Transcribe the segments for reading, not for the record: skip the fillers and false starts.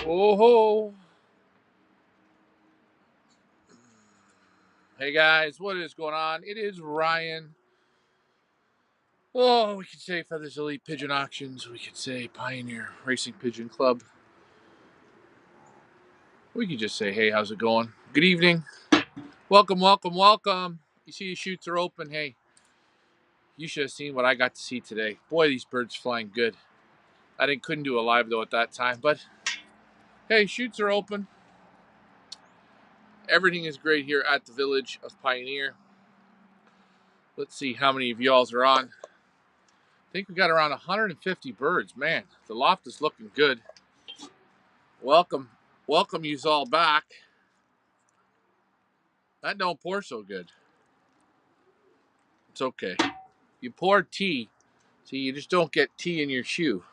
Oh ho! Hey guys, what is going on? It is Ryan. Oh, we could say Feathers Elite Pigeon Auctions. We could say Pioneer Racing Pigeon Club. We could just say, hey, how's it going? Good evening. Welcome, welcome, welcome. You see the chutes are open. Hey, you should have seen what I got to see today. Boy, these birds flying good. Couldn't do a live though at that time, but hey, chutes are open. Everything is great here at the Village of Pioneer. Let's see how many of y'all are on. I think we got around 150 birds. Man, the loft is looking good. Welcome yous all back. That don't pour so good. It's okay. You pour tea, so you just don't get tea in your shoe.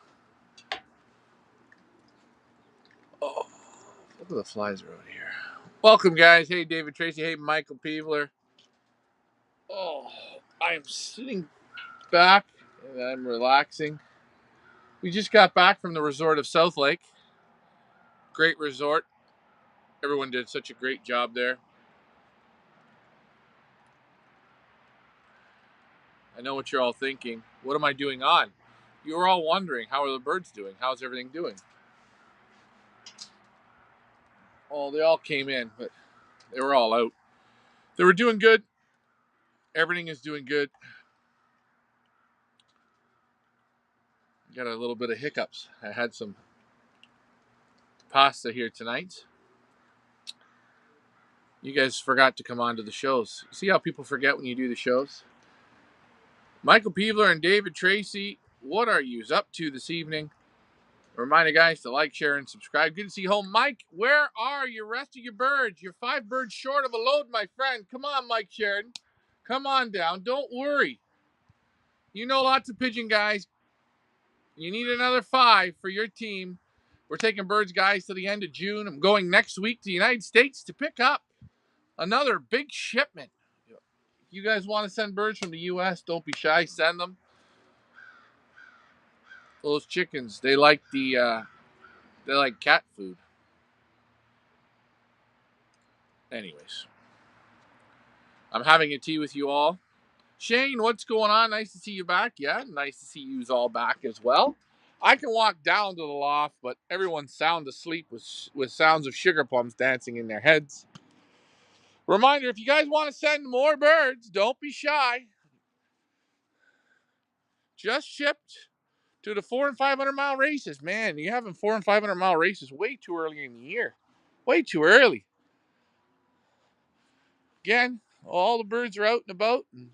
Oh, look at the flies around here. Welcome, guys. Hey, David Tracy. Hey, Michael Peevler. Oh, I am sitting back and I'm relaxing. We just got back from the resort of South Lake. Great resort. Everyone did such a great job there. I know what you're all thinking. What am I doing on? You were all wondering, how are the birds doing? How's everything doing? Oh, they all came in, but they were all out. They were doing good. Everything is doing good. Got a little bit of hiccups. I had some pasta here tonight. You guys forgot to come on to the shows. See how people forget when you do the shows? Michael Peevler and David Tracy, what are you up to this evening? Remind you guys to like, share, and subscribe. Good to see you home. Mike, where are your rest of your birds? You're 5 birds short of a load, my friend. Come on, Mike Sheridan. Come on down. Don't worry. You know lots of pigeon guys. You need another 5 for your team. We're taking birds, guys, to the end of June. I'm going next week to the United States to pick up another big shipment. If you guys want to send birds from the U.S., don't be shy. Send them. Those chickens, they like cat food. Anyways, I'm having a tea with you all. Shane, what's going on? Nice to see you back. Yeah, nice to see you all back as well. I can walk down to the loft, but everyone's sound asleep with sounds of sugar plums dancing in their heads. Reminder, if you guys want to send more birds, don't be shy. Just shipped to the 400 and 500 mile races. Man, you're having 400 and 500 mile races way too early in the year. Way too early. Again, all the birds are out and about, and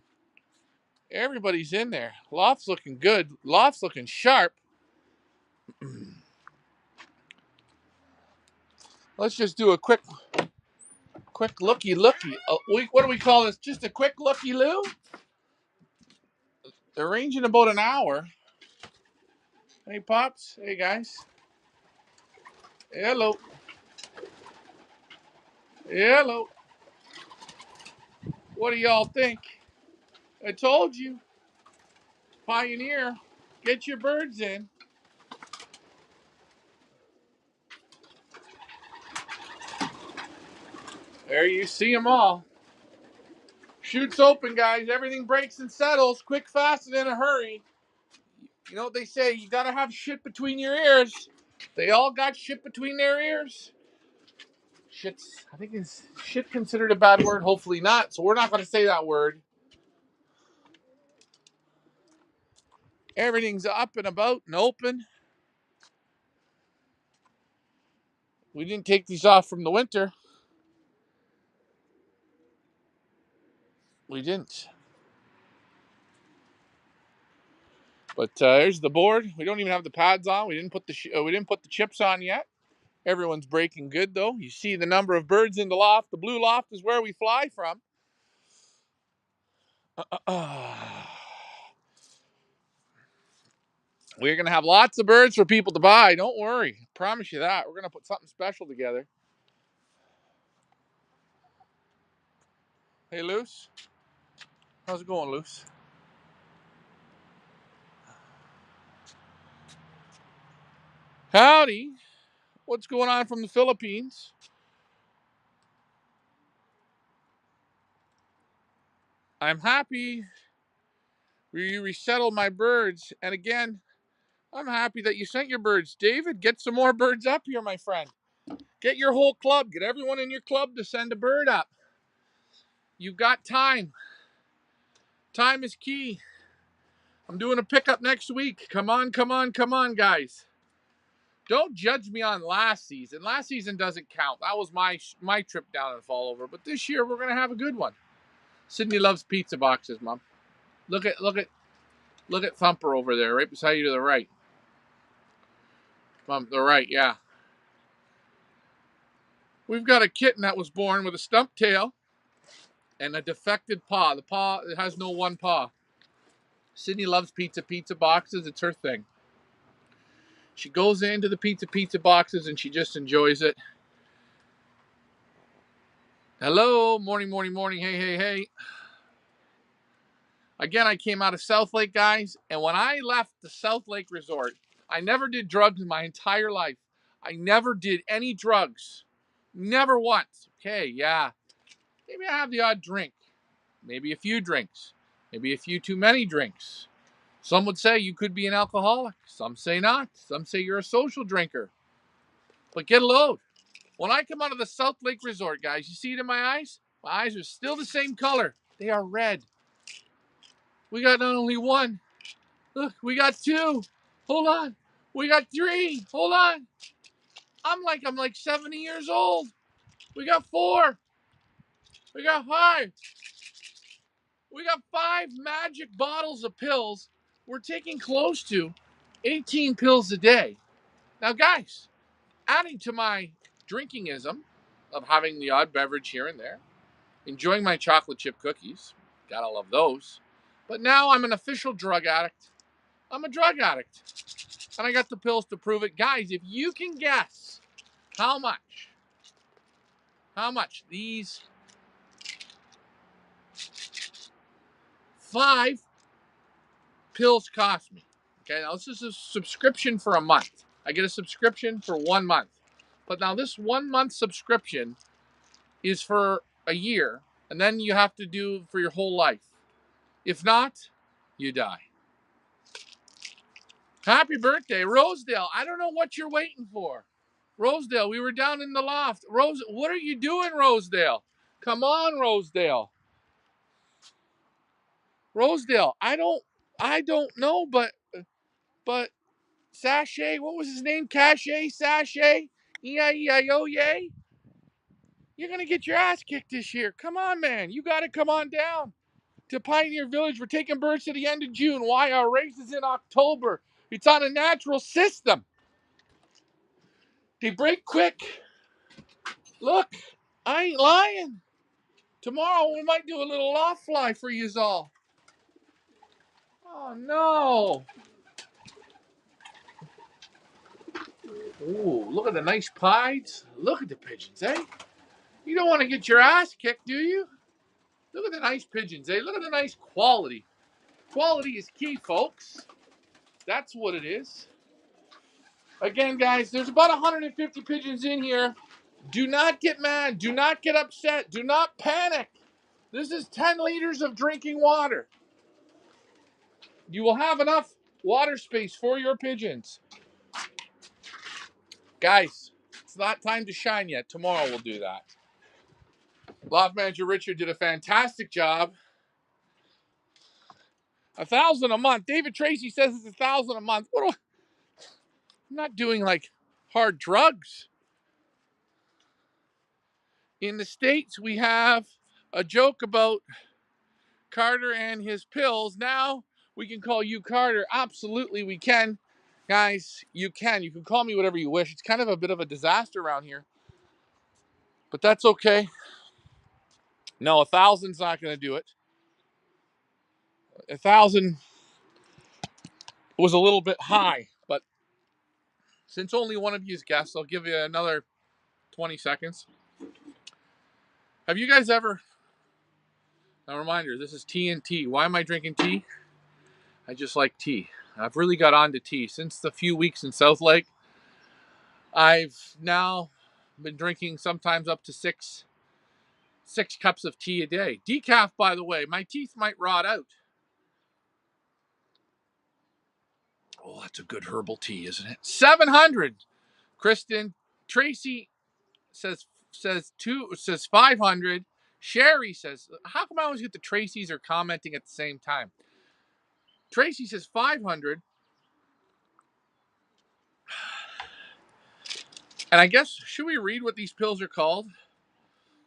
everybody's in there. Loft's looking good. Loft's looking sharp. Let's just do a quick looky. What do we call this? Just a quick looky loo? They're ranging about an hour. Hey, Pops. Hey, guys. Hello. Hello. What do y'all think? I told you. Pioneer, get your birds in. There you see them all. Chutes open, guys. Everything breaks and settles. Quick, fast, and in a hurry. You know what they say? You gotta have shit between your ears. They all got shit between their ears. I think is shit considered a bad word? Hopefully not. So we're not gonna say that word. Everything's up and about and open. We didn't take these off from the winter. We didn't. But there's the board. We don't even have the pads on. We didn't put the chips on yet. Everyone's breaking good though. You see the number of birds in the loft. The blue loft is where we fly from. We're gonna have lots of birds for people to buy. Don't worry. I promise you that. We're gonna put something special together. Hey, Luce. How's it going, Luce? Howdy. What's going on from the Philippines? I'm happy you resettled my birds. And again, I'm happy that you sent your birds. David, get some more birds up here, my friend. Get your whole club. Get everyone in your club to send a bird up. You've got time. Time is key. I'm doing a pickup next week. Come on, come on, come on, guys. Don't judge me on last season. Last season doesn't count. That was my trip down and fall over. But this year we're gonna have a good one. Sydney loves pizza boxes, Mom. Look at Thumper over there, right beside you to the right. Mom, the right, yeah. We've got a kitten that was born with a stump tail and a defected paw. The paw has no one paw. Sydney loves pizza boxes. It's her thing. She goes into the pizza boxes and she just enjoys it. Hello, morning, morning, morning. Hey, hey, hey. Again, I came out of South Lake, guys, and when I left the South Lake Resort, I never did drugs in my entire life. I never did any drugs. Never once. Okay, yeah. Maybe I have the odd drink. Maybe a few drinks. Maybe a few too many drinks. Some would say you could be an alcoholic. Some say not. Some say you're a social drinker. But get a load. When I come out of the South Lake Resort, guys, you see it in my eyes? My eyes are still the same color. They are red. We got not only one. Look, we got two. Hold on. We got three. Hold on. I'm like 70 years old. We got four. We got five. We got 5 magic bottles of pills. We're taking close to 18 pills a day. Now, guys, adding to my drinkingism of having the odd beverage here and there, enjoying my chocolate chip cookies, gotta love those. But now I'm an official drug addict. I'm a drug addict. And I got the pills to prove it. Guys, if you can guess how much these 5 pills cost me. Okay, now this is a subscription for a month. I get a subscription for 1 month. But now this 1 month subscription is for a year, and then you have to do for your whole life. If not, you die. Happy birthday, Rosedale. I don't know what you're waiting for. Rosedale, we were down in the loft. Rose, what are you doing, Rosedale? Come on, Rosedale. Rosedale, I don't know, but Sachet, what was his name? Cache, Sachet, E-I-E-I-O, yay. You're gonna get your ass kicked this year. Come on, man. You gotta come on down to Pioneer Village. We're taking birds to the end of June. Why? Our race is in October. It's on a natural system. They break quick. Look, I ain't lying. Tomorrow we might do a little loft fly for yous all. Oh no. Ooh, look at the nice pies. Look at the pigeons, eh? You don't want to get your ass kicked, do you? Look at the nice pigeons, eh? Look at the nice quality. Quality is key, folks. That's what it is. Again, guys, there's about 150 pigeons in here. Do not get mad. Do not get upset. Do not panic. This is 10 liters of drinking water. You will have enough water space for your pigeons. Guys, it's not time to shine yet. Tomorrow we'll do that. Loft manager Richard did a fantastic job. 1,000 a month. David Tracy says it's 1,000 a month. I'm not doing like hard drugs. In the States, we have a joke about Carter and his pills. Now we can call you Carter. Absolutely, we can. Guys, you can. You can call me whatever you wish. It's kind of a bit of a disaster around here. But that's okay. No, 1,000's not going to do it. 1,000 was a little bit high. But since only one of you is guests, I'll give you another 20 seconds. Have you guys ever... Now, reminder, this is tea and tea. Why am I drinking tea? I just like tea. I've really got on to tea. Since the few weeks in South Lake, I've now been drinking sometimes up to six cups of tea a day. Decaf, by the way. My teeth might rot out. Oh, that's a good herbal tea, isn't it? 700. Kristen, Tracy says 500. Sherry says, how come I always get the Tracy's are commenting at the same time? Tracy says 500. And I guess, should we read what these pills are called?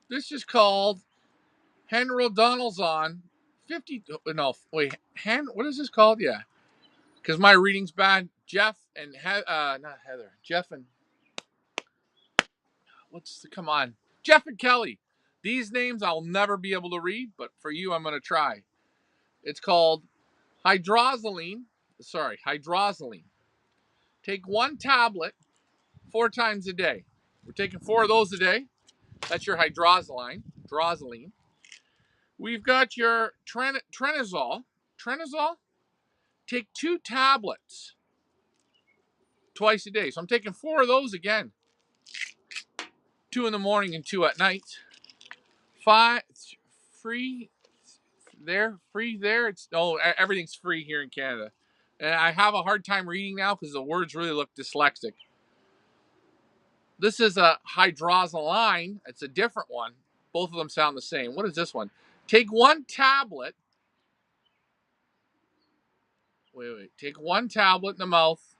This is called Henrodonalzon 50. No, wait. What is this called? Yeah. Because my reading's bad. Jeff and, not Heather. Jeff and, come on. Jeff and Kelly. These names I'll never be able to read, but for you, I'm going to try. It's called hydrozoline. Hydrozoline. Take 1 tablet 4 times a day. We're taking 4 of those a day. That's your hydrozoline. We've got your Trenazole. Take 2 tablets twice a day. So I'm taking 4 of those again. 2 in the morning and 2 at night. 5 free there. It's everything's free here in Canada. And I have a hard time reading now because the words really look dyslexic. This is a hydrozoline. It's a different one. Both of them sound the same. What is this one? Take 1 tablet. Take 1 tablet in the mouth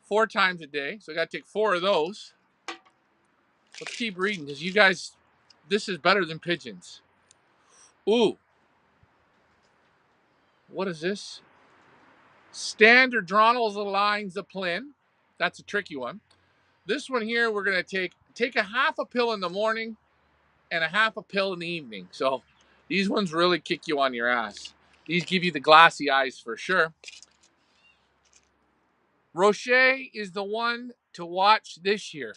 4 times a day. So I got to take 4 of those. Let's keep reading because you guys, this is better than pigeons. Ooh. What is this? Standard Dronalzolines. That's a tricky one. This one here, we're going to take a half a pill in the morning and a half a pill in the evening. So these ones really kick you on your ass. These give you the glassy eyes for sure. Rocher is the one to watch this year.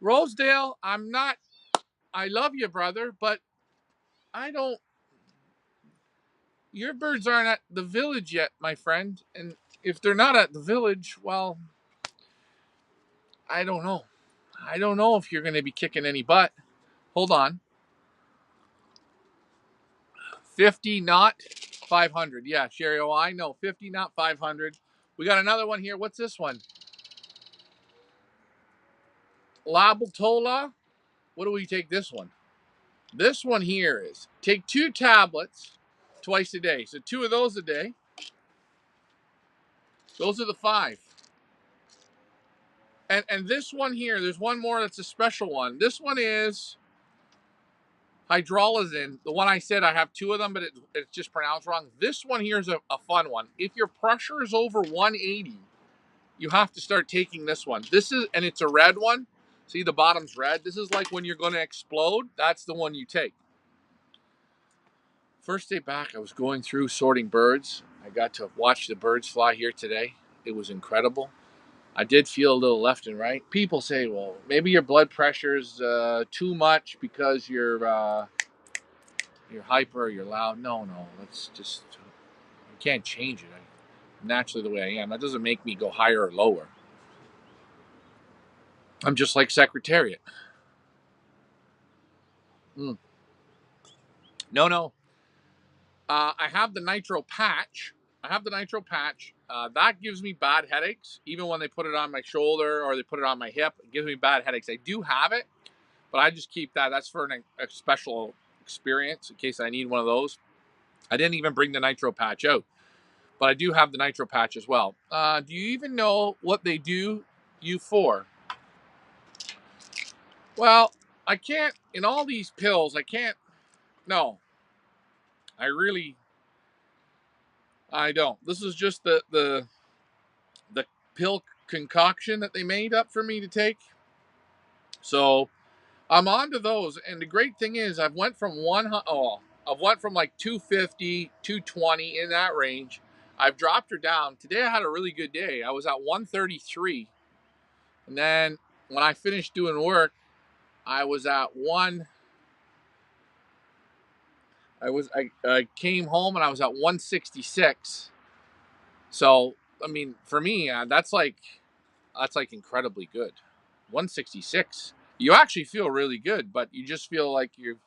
Rosedale, I love you, brother, but your birds aren't at the village yet, my friend. And if they're not at the village, well, I don't know. I don't know if you're going to be kicking any butt. Hold on. 50, not 500. Yeah, Sherry, I know. 50, not 500. We got another one here. What's this one? Labaltola. What do we take this one? This one here is take 2 tablets twice a day. So 2 of those a day. Those are the 5. And this one here, there's one more that's a special one. This one is hydralazine. The one I said I have 2 of them, but it's just pronounced wrong. This one here is a fun one. If your pressure is over 180, you have to start taking this one. And it's a red one. See, the bottom's red. This is like when you're going to explode. That's the one you take. First day back, I was going through sorting birds. I got to watch the birds fly here today. It was incredible. I did feel a little left and right. People say, well, maybe your blood pressure's too much because you're hyper or you're loud. No, that's just, you can't change it. I'm naturally the way I am. That doesn't make me go higher or lower. I'm just like Secretariat. No. I have the nitro patch. That gives me bad headaches. Even when they put it on my shoulder or they put it on my hip, it gives me bad headaches. I do have it, but I just keep that. That's for a special experience in case I need one of those. I didn't even bring the nitro patch out, but I do have the nitro patch as well. Do you even know what they do you for? Well, I can't, in all these pills, I can't, no. I don't. This is just the pill concoction that they made up for me to take. So I'm on to those. And the great thing is I've went from like 250, 220 in that range. I've dropped her down. Today I had a really good day. I was at 133. And then when I finished doing work, I was at I came home and I was at 166. So, I mean, for me, that's like That's like incredibly good. 166. You actually feel really good, but you just feel like you've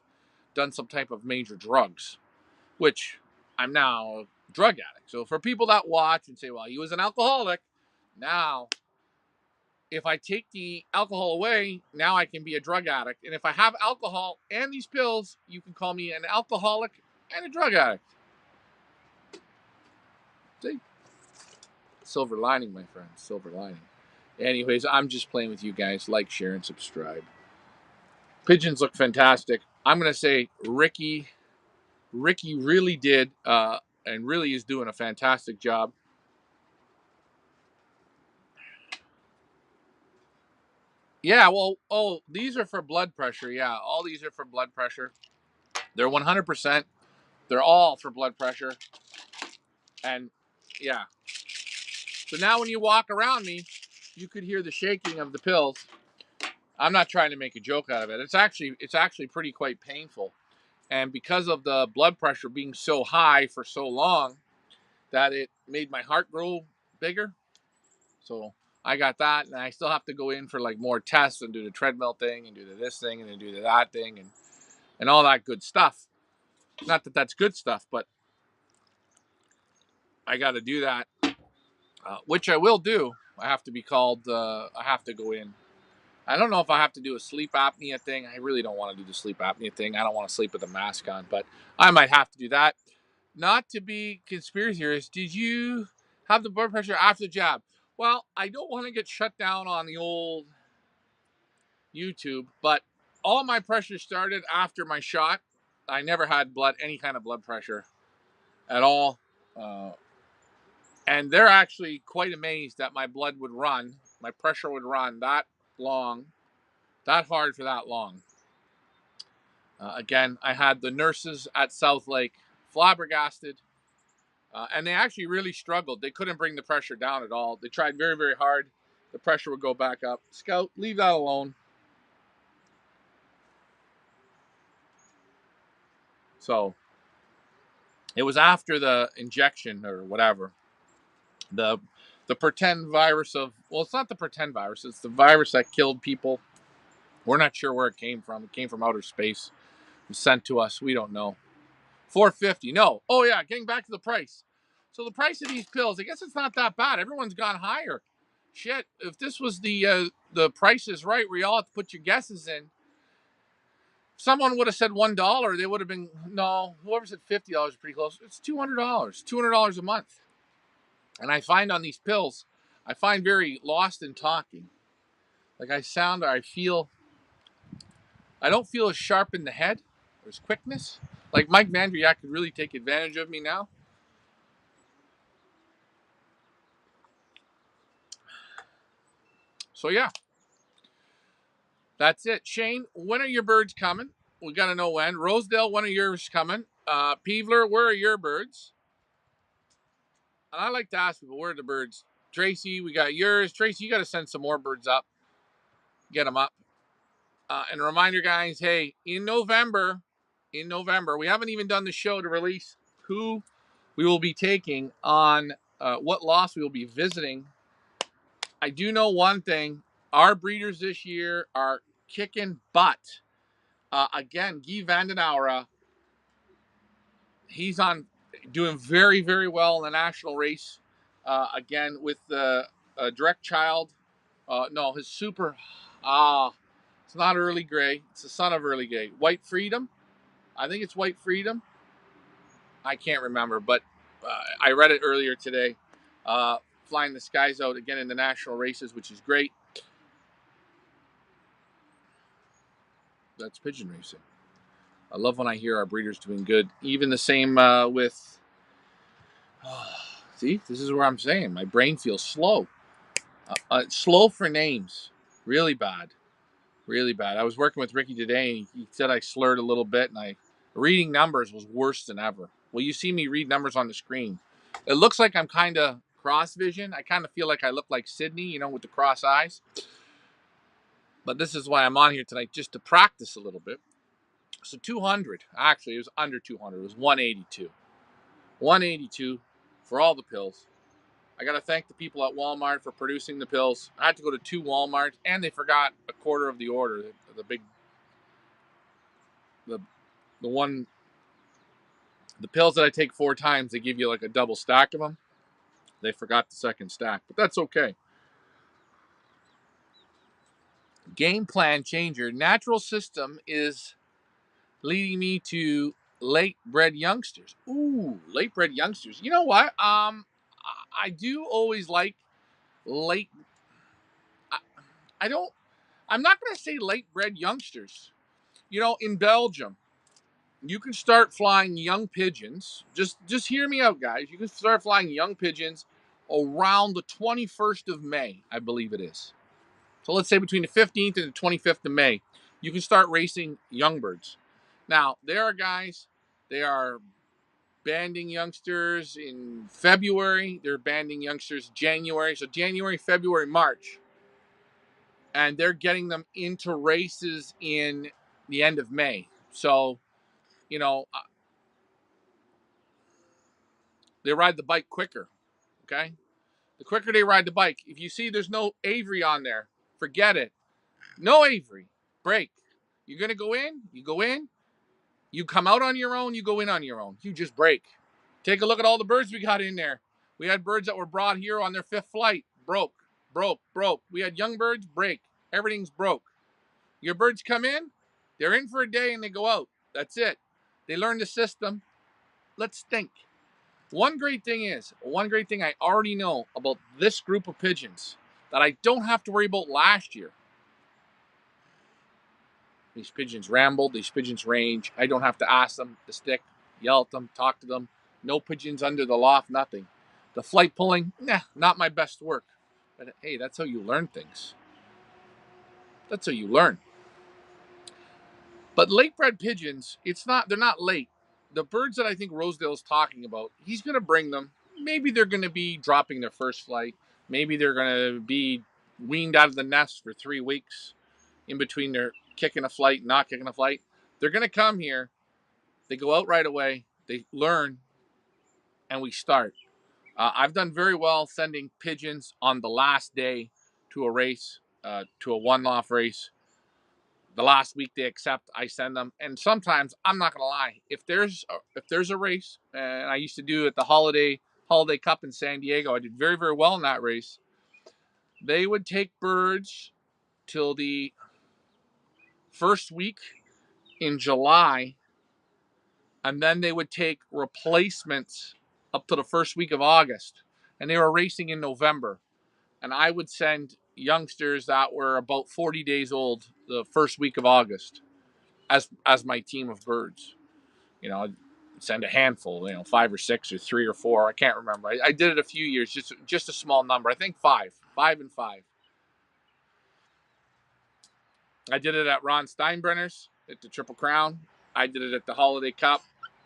done some type of major drugs, which I'm now a drug addict. So for people that watch and say, well, he was an alcoholic, now if I take the alcohol away, now I can be a drug addict. And if I have alcohol and these pills, you can call me an alcoholic and a drug addict. See? Silver lining, my friends. Silver lining. Anyways, I'm just playing with you guys. Like, share, and subscribe. Pigeons look fantastic. I'm going to say Ricky really did and really is doing a fantastic job. Yeah, well, these are for blood pressure. Yeah, all these are for blood pressure. They're 100%. They're all for blood pressure. And yeah. So now when you walk around me, you could hear the shaking of the pills. I'm not trying to make a joke out of it. It's actually pretty quite painful. And because of the blood pressure being so high for so long, that it made my heart grow bigger. So I got that, and I still have to go in for like more tests and do the treadmill thing and do this thing and then do that thing and all that good stuff. Not that that's good stuff, but I got to do that, which I will do. I have to be called. I have to go in. I don't know if I have to do a sleep apnea thing. I really don't want to do the sleep apnea thing. I don't want to sleep with a mask on, but I might have to do that. Not to be conspiracy theorist, did you have the blood pressure after the jab? Well, I don't want to get shut down on the old YouTube, but all my pressure started after my shot. I never had any kind of blood pressure at all. Uh, and they're actually quite amazed that my blood would run, my pressure would run that long, that hard for that long. Again, I had the nurses at South Lake flabbergasted, and they actually really struggled. They couldn't bring the pressure down at all. They tried very, very hard. The pressure would go back up. Scout, leave that alone. So it was after the injection or whatever. The the pretend virus of, well, it's not the pretend virus. It's the virus that killed people. We're not sure where it came from. It came from outer space. It was sent to us. We don't know. 450. No. Oh yeah, getting back to the price. So the price of these pills, I guess it's not that bad. Everyone's gone higher. Shit, if this was the price is right where you all have to put your guesses in, someone would have said $1, they would have been, no, whoever said $50 is pretty close. It's $200 a month. And I find on these pills, I find very lost in talking. Like I don't feel as sharp in the head. There's quickness. Like Mike Vandriak could really take advantage of me now. So yeah, that's it. Shane, when are your birds coming? We got to know when. Rosedale, when are yours coming? Peevler, where are your birds? And I like to ask people, where are the birds? Tracy, we got yours. Tracy, you got to send some more birds up. Get them up. And a reminder, guys, hey, in November, we haven't even done the show to release who we will be taking on what loss we will be visiting. I do know one thing. Our breeders this year are kicking butt. Again, Guy Vandenauer, he's on doing very, very well in the national race. Again, with the direct child. No, his super. It's not Early Grey. It's the son of Early Grey. White Freedom. I think it's White Freedom. I can't remember, but I read it earlier today. Flying the skies out again in the national races, which is great. That's pigeon racing. I love when I hear our breeders doing good. Even the same with. See, this is where I'm saying my brain feels slow. Slow for names. Really bad. Really bad. I was working with Ricky today, and he said I slurred a little bit, and reading numbers was worse than ever. Well, you see me read numbers on the screen. It looks like I'm kind of cross vision. I kind of feel like I look like Sydney, with the cross eyes. But this is why I'm on here tonight, just to practice a little bit. So 200. Actually, it was under 200. It was 182. 182 for all the pills. I got to thank the people at Walmart for producing the pills. I had to go to 2 Walmarts, and they forgot a quarter of the order. The big, the one, the pills that I take 4 times, they give you like a double stack of them. They forgot the second stack, but that's okay. Game plan changer. Natural system is leading me to late bred youngsters. Ooh, late bred youngsters. You know what? I do always like late. I, I don't. I'm not going to say late bred youngsters. You know, in Belgium, you can start flying young pigeons. Just hear me out, guys. You can start flying young pigeons around the 21st of May, I believe it is. So let's say between the 15th and the 25th of May, you can start racing young birds. Now, there are guys, they are banding youngsters in February. They're banding youngsters January. So January, February, March. And they're getting them into races in the end of May. So, you know, they ride the bike quicker. Okay. The quicker they ride the bike. If you see there's no Avery on there, forget it. No Avery. Break. You're going to go in, you go in, you come out on your own, you go in on your own. You just break. Take a look at all the birds we got in there. We had birds that were brought here on their 5th flight. Broke. We had young birds, break. Everything's broke. Your birds come in, they're in for a day and they go out. That's it. They learn the system. Let's think. One great thing I already know about this group of pigeons that I don't have to worry about last year. These pigeons ramble, these pigeons range. I don't have to ask them to stick, yell at them, talk to them. No pigeons under the loft, nothing. The flight pulling, not my best work. But hey, that's how you learn things. That's how you learn. But late bred pigeons, they're not late. The birds that I think Rosedale's talking about, he's going to bring them. Maybe they're going to be dropping their first flight. Maybe they're going to be weaned out of the nest for 3 weeks in between their kicking a flight, not kicking a flight. They're going to come here. They go out right away. They learn, and we start. I've done very well sending pigeons on the last day to a race, to a one-off race. The last week they accept, I send them. And sometimes, I'm not gonna lie, if there's a race, and I used to do at the Holiday Cup in San Diego, I did very, very well in that race. They would take birds till the first week in July, and then they would take replacements up to the first week of August. And they were racing in November. And I would send youngsters that were about 40 days old the first week of August as my team of birds. You know, I'd send a handful, 5 or 6 or 3 or 4. I can't remember. I did it a few years, just a small number. I think 5 and 5. I did it at Ron Steinbrenner's at the Triple Crown. I did it at the Holiday Cup,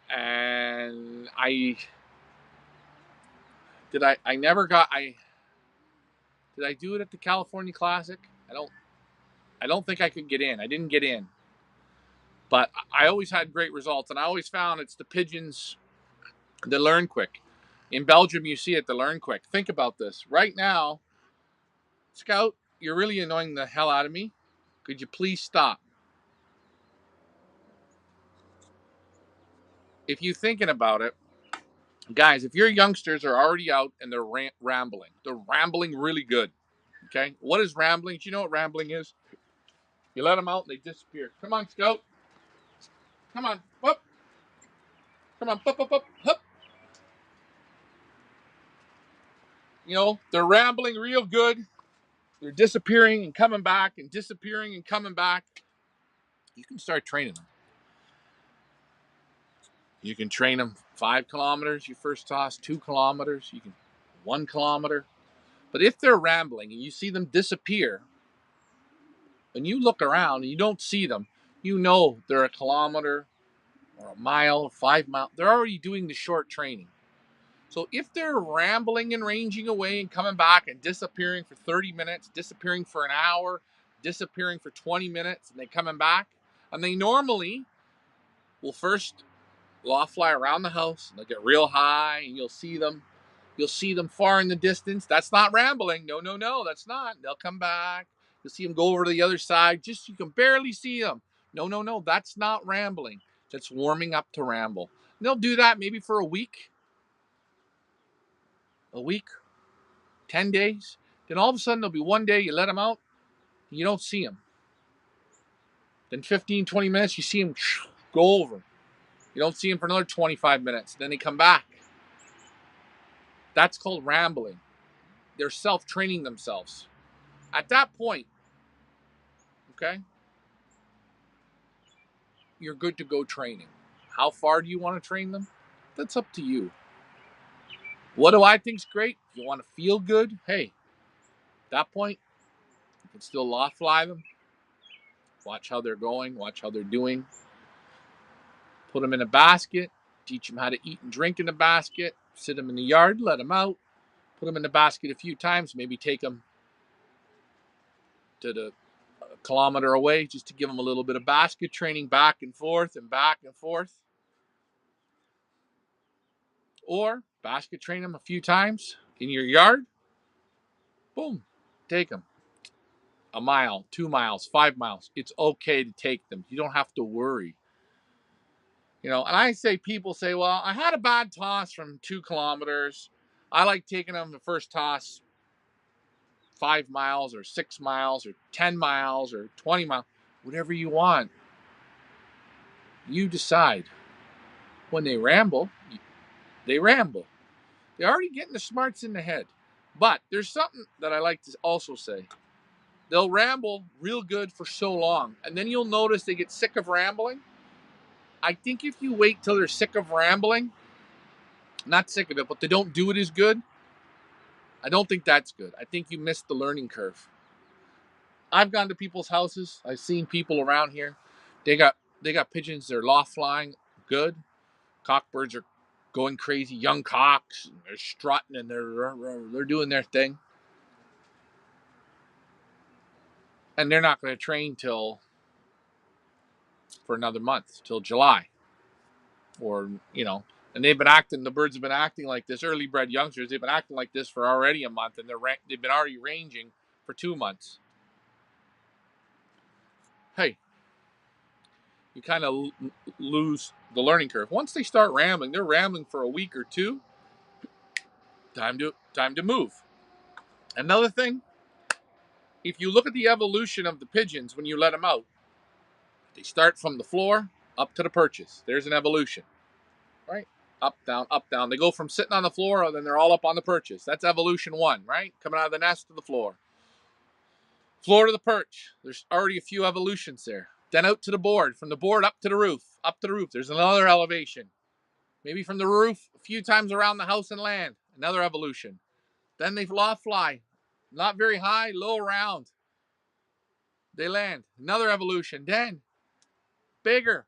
and did I do it at the California Classic? I don't think I could get in. I didn't get in. But I always had great results, and I always found it's the pigeons that learn quick. In Belgium, you see it, they learn quick. Think about this. Right now, Scout, you're really annoying the hell out of me. Could you please stop? If you're thinking about it, guys, if your youngsters are already out and they're rambling really good. Okay? What is rambling? Do you know what rambling is? You let them out and they disappear. Come on, Scout. Come on. Whoop. Come on. Whoop, whoop, whoop, whoop. They're rambling real good. They're disappearing and coming back and disappearing and coming back. You can start training them. You can train them 5 kilometers, your first toss, 2 kilometers, you can 1 kilometer. But if they're rambling and you see them disappear, and you look around and you don't see them, they're a kilometer or a mile or 5 miles. They're already doing the short training. So if they're rambling and ranging away and coming back and disappearing for 30 minutes, disappearing for an hour, disappearing for 20 minutes, and they're coming back, and they normally will first loft fly around the house, and they'll get real high, and you'll see them. You'll see them far in the distance. That's not rambling. No, no, no, that's not. They'll come back. You'll see them go over to the other side. Just you can barely see them. No, no, no, that's not rambling. That's warming up to ramble. And they'll do that maybe for a week, 10 days. Then all of a sudden there'll be one day you let them out and you don't see them. Then 15, 20 minutes, you see them go over. You don't see them for another 25 minutes. Then they come back. That's called rambling. They're self-training themselves. At that point, okay, you're good to go training. How far do you want to train them? That's up to you. What do I think's great? If you want to feel good, hey, at that point, you can still loft fly them. Watch how they're going, watch how they're doing. Put them in a basket, teach them how to eat and drink in the basket, sit them in the yard, let them out, put them in the basket a few times, maybe take them to the kilometer away just to give them a little bit of basket training back and forth and back and forth. Or basket train them a few times in your yard. Boom, take them. A mile, 2 miles, 5 miles. It's okay to take them. You don't have to worry. You know, and I say, people say, well, I had a bad toss from 2 kilometers. I like taking them the first toss 5 miles or 6 miles or 10 miles or 20 miles, whatever you want. You decide. When they ramble, they ramble. They're already getting the smarts in the head. But there's something that I like to also say. They'll ramble real good for so long, and then you'll notice they get sick of rambling. I think if you wait till they're sick of rambling, not sick of it, but they don't do it as good, I don't think that's good. I think you missed the learning curve. I've gone to people's houses. I've seen people around here. They got pigeons. They're loft flying good. Cockbirds are going crazy. Young cocks. They're strutting and they're doing their thing. And they're not going to train for another month, till July. Or, and the birds have been acting like this, early bred youngsters, they've been acting like this for already a month, and they've been already ranging for 2 months. Hey, you kind of lose the learning curve. Once they start rambling, they're rambling for a week or two. Time to move. Another thing, if you look at the evolution of the pigeons when you let them out, they start from the floor up to the perches. There's an evolution, right? Up, down, up, down. They go from sitting on the floor, and then they're all up on the perches. That's evolution 1, right? Coming out of the nest to the floor. Floor to the perch. There's already a few evolutions there. Then out to the board. From the board up to the roof. Up to the roof. There's another elevation. Maybe from the roof a few times around the house and land. Another evolution. Then they loft fly. Not very high, low round. They land. Another evolution. Then bigger.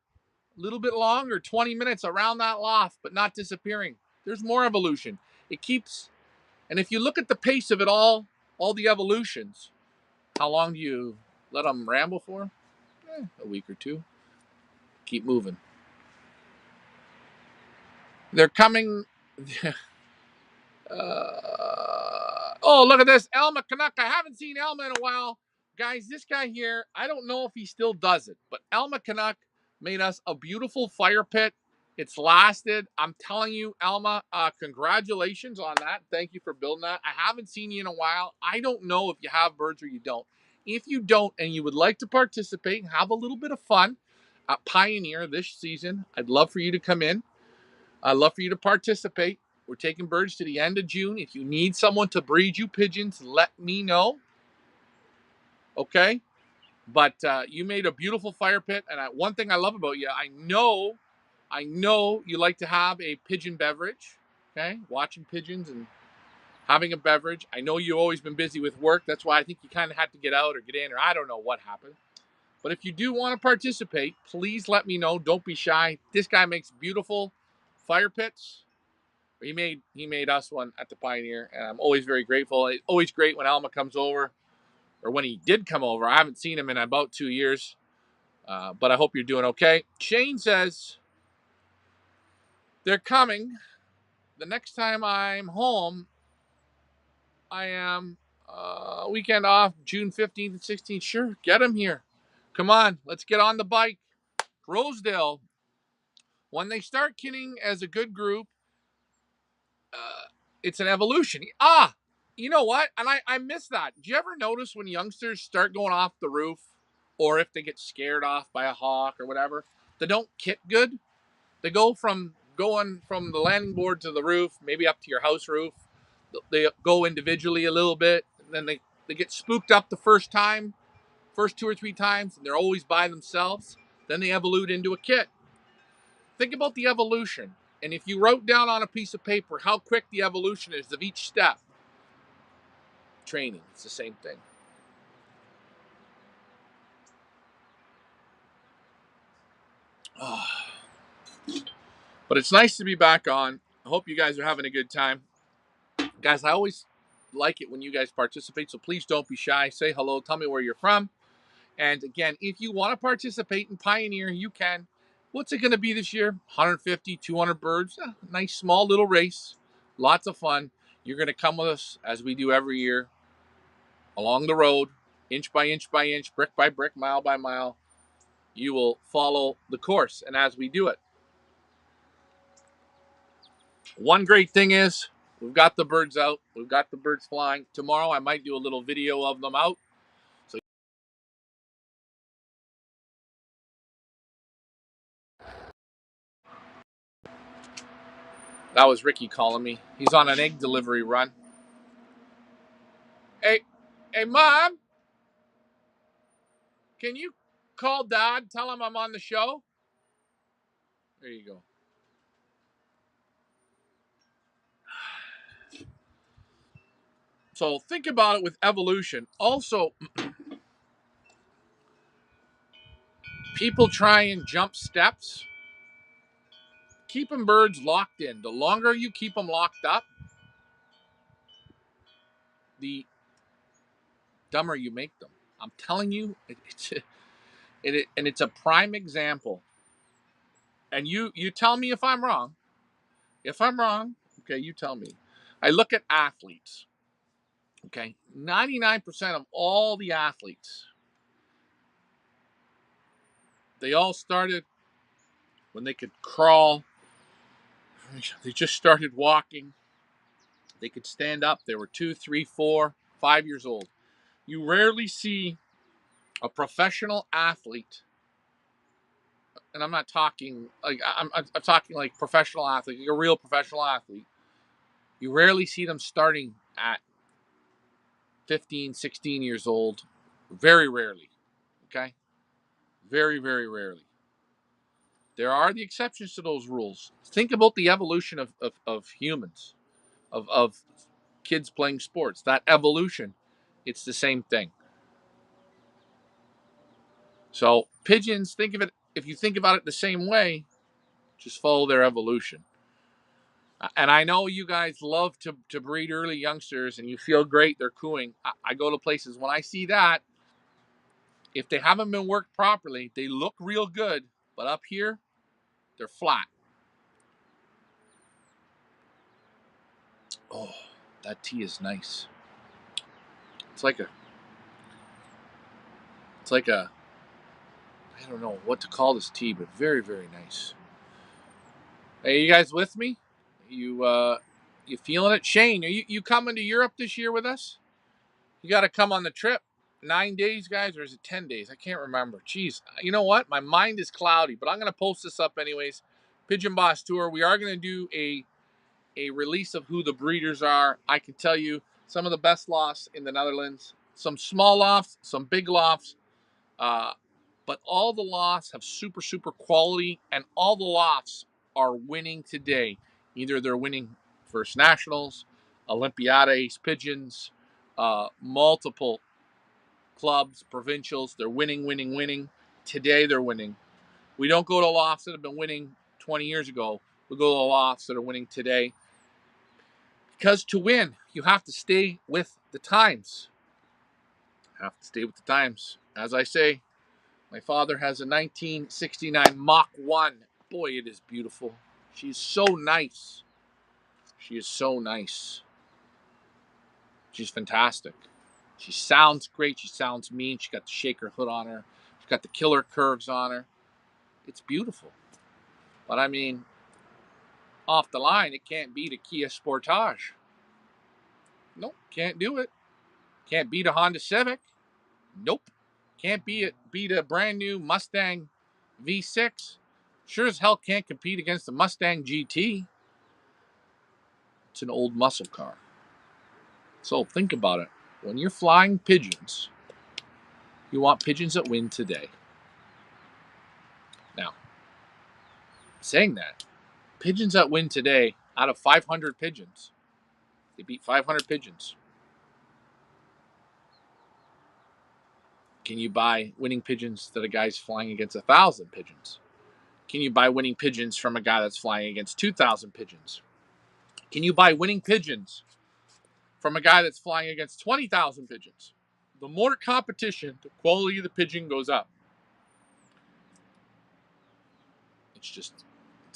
A little bit longer. 20 minutes around that loft, but not disappearing. There's more evolution. It keeps, and if you look at the pace of it all the evolutions, how long do you let them ramble for? A week or two. Keep moving. They're coming. Oh, look at this. Elma Canuck. I haven't seen Elma in a while. Guys, this guy here, I don't know if he still does it, but Elma Canuck made us a beautiful fire pit. It's lasted. I'm telling you, Elma, congratulations on that. Thank you for building that. I haven't seen you in a while. I don't know if you have birds or you don't. If you don't and you would like to participate and have a little bit of fun at Pioneer this season, I'd love for you to come in. I'd love for you to participate. We're taking birds to the end of June. If you need someone to breed you pigeons, let me know. Okay? But you made a beautiful fire pit. And one thing I love about you, I know you like to have a pigeon beverage. Okay? Watching pigeons and having a beverage. I know you've always been busy with work. That's why I think you kind of had to get out or get in, or I don't know what happened. But if you do want to participate, please let me know. Don't be shy. This guy makes beautiful fire pits. He made us one at the Pioneer, and I'm always very grateful. It's always great when Alma comes over, or when he did come over. I haven't seen him in about 2 years, but I hope you're doing okay. Shane says they're coming. the next time I'm home, I am weekend off, June 15th and 16th. Sure, get them here. Come on, let's get on the bike. Rosedale, when they start kidding as a good group, it's an evolution. You know what? And I miss that. Do you ever notice when youngsters start going off the roof, or if they get scared off by a hawk or whatever, they don't kit good? They go from going from the landing board to the roof, maybe up to your house roof. They go individually a little bit, and then they get spooked up the first time, first 2 or 3 times, and they're always by themselves. Then they evolve into a kit. Think about the evolution. And if you wrote down on a piece of paper how quick the evolution is of each step, training, it's the same thing. Oh. But it's nice to be back on. I hope you guys are having a good time. Guys, I always like it when you guys participate, so please don't be shy. Say hello. Tell me where you're from. And again, if you want to participate in Pioneer, you can. What's it going to be this year? 150, 200 birds. Nice small little race. Lots of fun. You're going to come with us as we do every year along the road, inch by inch by inch, brick by brick, mile by mile. You will follow the course. And as we do it, one great thing is we've got the birds out. We've got the birds flying. Tomorrow I might do a little video of them out. So that was Ricky calling me. He's on an egg delivery run. Hey, Mom, can you call Dad? Tell him I'm on the show. There you go. So think about it with evolution. Also, people try and jump steps. Keeping birds locked in. The longer you keep them locked up, the dumber you make them. I'm telling you, it's a prime example. And you tell me if I'm wrong. If I'm wrong, okay, you tell me. I look at athletes. Okay, 99% of all the athletes, they all started when they could crawl. They just started walking. They could stand up. They were 2, 3, 4, 5 years old. You rarely see a professional athlete, and I'm not talking like I'm talking like professional athlete, like a real professional athlete. You rarely see them starting at 15, 16 years old. Very rarely. Okay? Very, very rarely. There are the exceptions to those rules. Think about the evolution of humans, of kids playing sports. That evolution, it's the same thing. So pigeons, think of it, if you think about it the same way, just follow their evolution. And I know you guys love to breed early youngsters and you feel great, they're cooing. I go to places, when I see that, if they haven't been worked properly, they look real good, but up here, they're flat. Oh, that tea is nice. It's like a, I don't know what to call this tea, but very, very nice. Hey, you guys with me? You feeling it? Shane, are you coming to Europe this year with us? You got to come on the trip. 9 days, guys, or is it 10 days? I can't remember. Jeez, you know what? My mind is cloudy, but I'm going to post this up anyways. Pigeon Boss Tour. We are going to do a release of who the breeders are. I can tell you some of the best lofts in the Netherlands. Some small lofts, some big lofts. But all the lofts have super, super quality, and all the lofts are winning today. Either they're winning First Nationals, Olympiada Ace Pigeons, multiple clubs, provincials. They're winning, winning, winning. Today they're winning. We don't go to lofts that have been winning 20 years ago. We go to lofts that are winning today. Because to win, you have to stay with the times. Have to stay with the times. As I say, my father has a 1969 Mach 1. Boy, it is beautiful. She's so nice. She is so nice. She's fantastic. She sounds great. She sounds mean. She got the shaker hood on her. She's got the killer curves on her. It's beautiful. But I mean, off the line, it can't beat a Kia Sportage. Nope, can't do it. Can't beat a Honda Civic. Nope. Can't beat a brand new Mustang V6. Sure as hell can't compete against the Mustang GT. It's an old muscle car. So think about it. When you're flying pigeons, you want pigeons that win today. Now, saying that, pigeons that win today, out of 500 pigeons, they beat 500 pigeons. Can you buy winning pigeons that a guy's flying against 1,000 pigeons? Can you buy winning pigeons from a guy that's flying against 2,000 pigeons? Can you buy winning pigeons from a guy that's flying against 20,000 pigeons? The more competition, the quality of the pigeon goes up. It's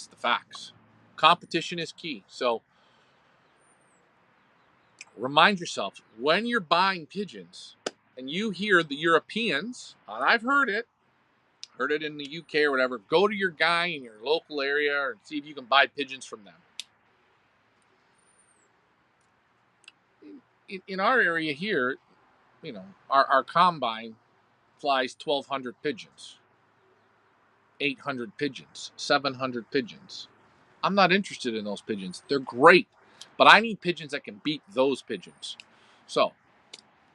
the facts. Competition is key. So remind yourself, when you're buying pigeons and you hear the Europeans, and I've heard it in the UK or whatever, go to your guy in your local area and see if you can buy pigeons from them. In our area here, our combine flies 1,200 pigeons, 800 pigeons, 700 pigeons. I'm not interested in those pigeons. They're great, but I need pigeons that can beat those pigeons. So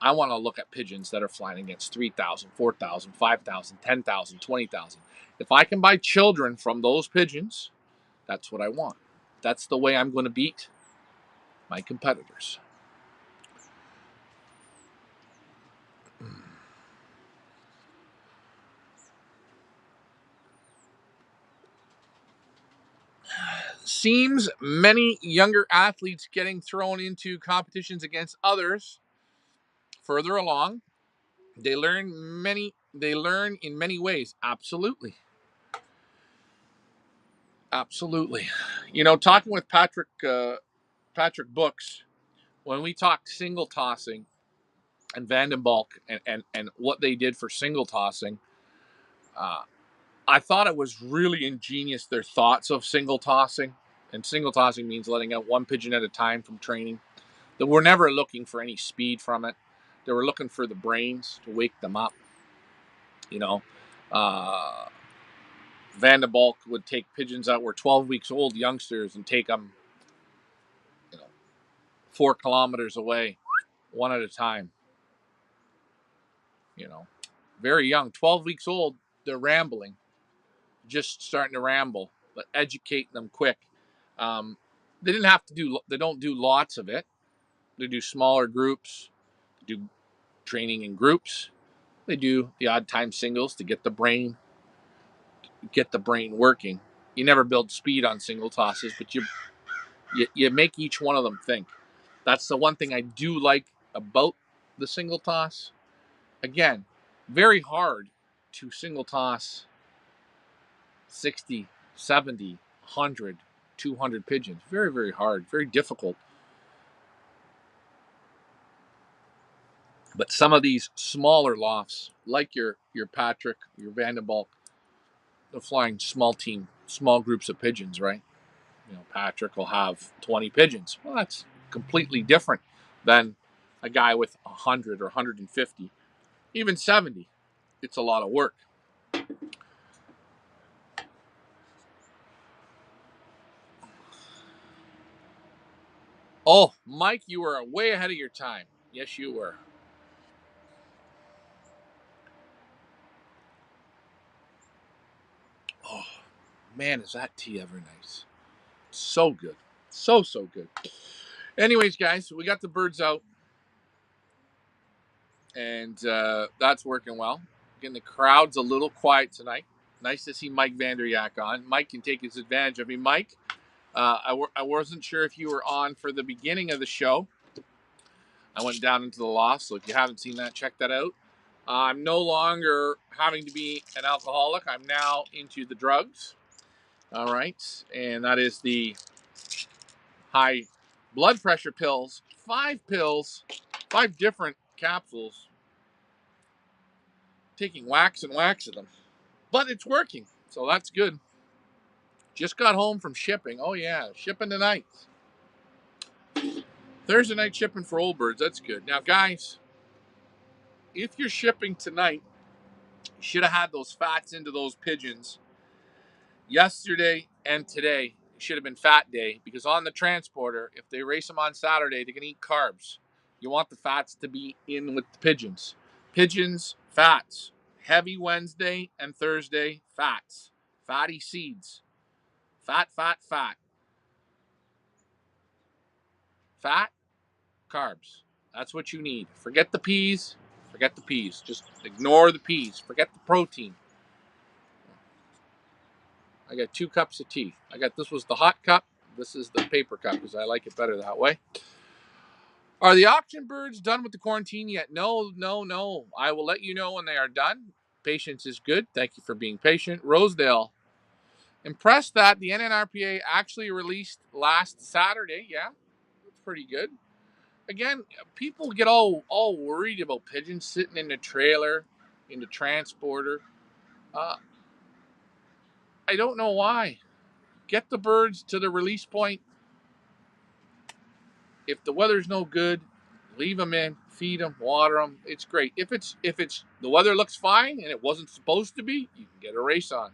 I want to look at pigeons that are flying against 3,000, 4,000, 5,000, 10,000, 20,000. If I can buy children from those pigeons, that's what I want. That's the way I'm going to beat my competitors. Seems many younger athletes getting thrown into competitions against others further along. They learn in many ways. Absolutely. Absolutely. Talking with Patrick Books, when we talk single tossing and Vandenbalk and what they did for single tossing, I thought it was really ingenious, their thoughts of single tossing. And single tossing means letting out one pigeon at a time from training. They were never looking for any speed from it. They were looking for the brains to wake them up. Vandenbalk would take pigeons that were 12 weeks old, youngsters, and take them, 4 kilometers away, one at a time. Very young, 12 weeks old, they're rambling, just starting to ramble, but educate them quick. They don't do lots of it. They do smaller groups, do training in groups. They do the odd time singles to get the brain working. You never build speed on single tosses, but you make each one of them think. That's the one thing I do like about the single toss. Again, very hard to single toss 60, 70, 100, 200 pigeons. Very, very hard, very difficult. But some of these smaller lofts, like your Patrick, your Vandenbalk, they're flying small groups of pigeons, right? Patrick will have 20 pigeons. Well, that's completely different than a guy with 100 or 150, even 70. It's a lot of work. Oh, Mike, you were way ahead of your time. Yes, you were. Oh, man, is that tea ever nice. So good. So good. Anyways, guys, we got the birds out. And that's working well. Again, the crowd's a little quiet tonight. Nice to see Mike Vanderyak on. Mike can take his advantage of me. Mike, I wasn't sure if you were on for the beginning of the show. I went down into the loft, so if you haven't seen that, check that out. I'm no longer having to be an alcoholic. I'm now into the drugs. All right. And that is the high blood pressure pills, 5 pills, 5 different capsules, taking wax and wax of them. But it's working, so that's good. Just got home from shipping. Oh yeah, shipping tonight. Thursday night shipping for old birds. That's good. Now, guys, if you're shipping tonight, you should have had those fats into those pigeons yesterday and today. It should have been fat day, because on the transporter, if they race them on Saturday, they're going to eat carbs. You want the fats to be in with the pigeons. Pigeons, fats. Heavy Wednesday and Thursday, fats. Fatty seeds. Fat, fat, fat. Fat, carbs. That's what you need. Forget the peas. Forget the peas. Just ignore the peas. Forget the protein. I got 2 cups of tea. This was the hot cup. This is the paper cup, because I like it better that way. Are the auction birds done with the quarantine yet? No, no, no. I will let you know when they are done. Patience is good. Thank you for being patient. Rosedale. Impressed that the NNRPA actually released last Saturday. Yeah, it's pretty good. Again, people get all worried about pigeons sitting in the trailer, in the transporter. I don't know why. Get the birds to the release point. If the weather's no good, leave them in, feed them, water them. It's great. If it's the weather looks fine and it wasn't supposed to be, you can get a race on.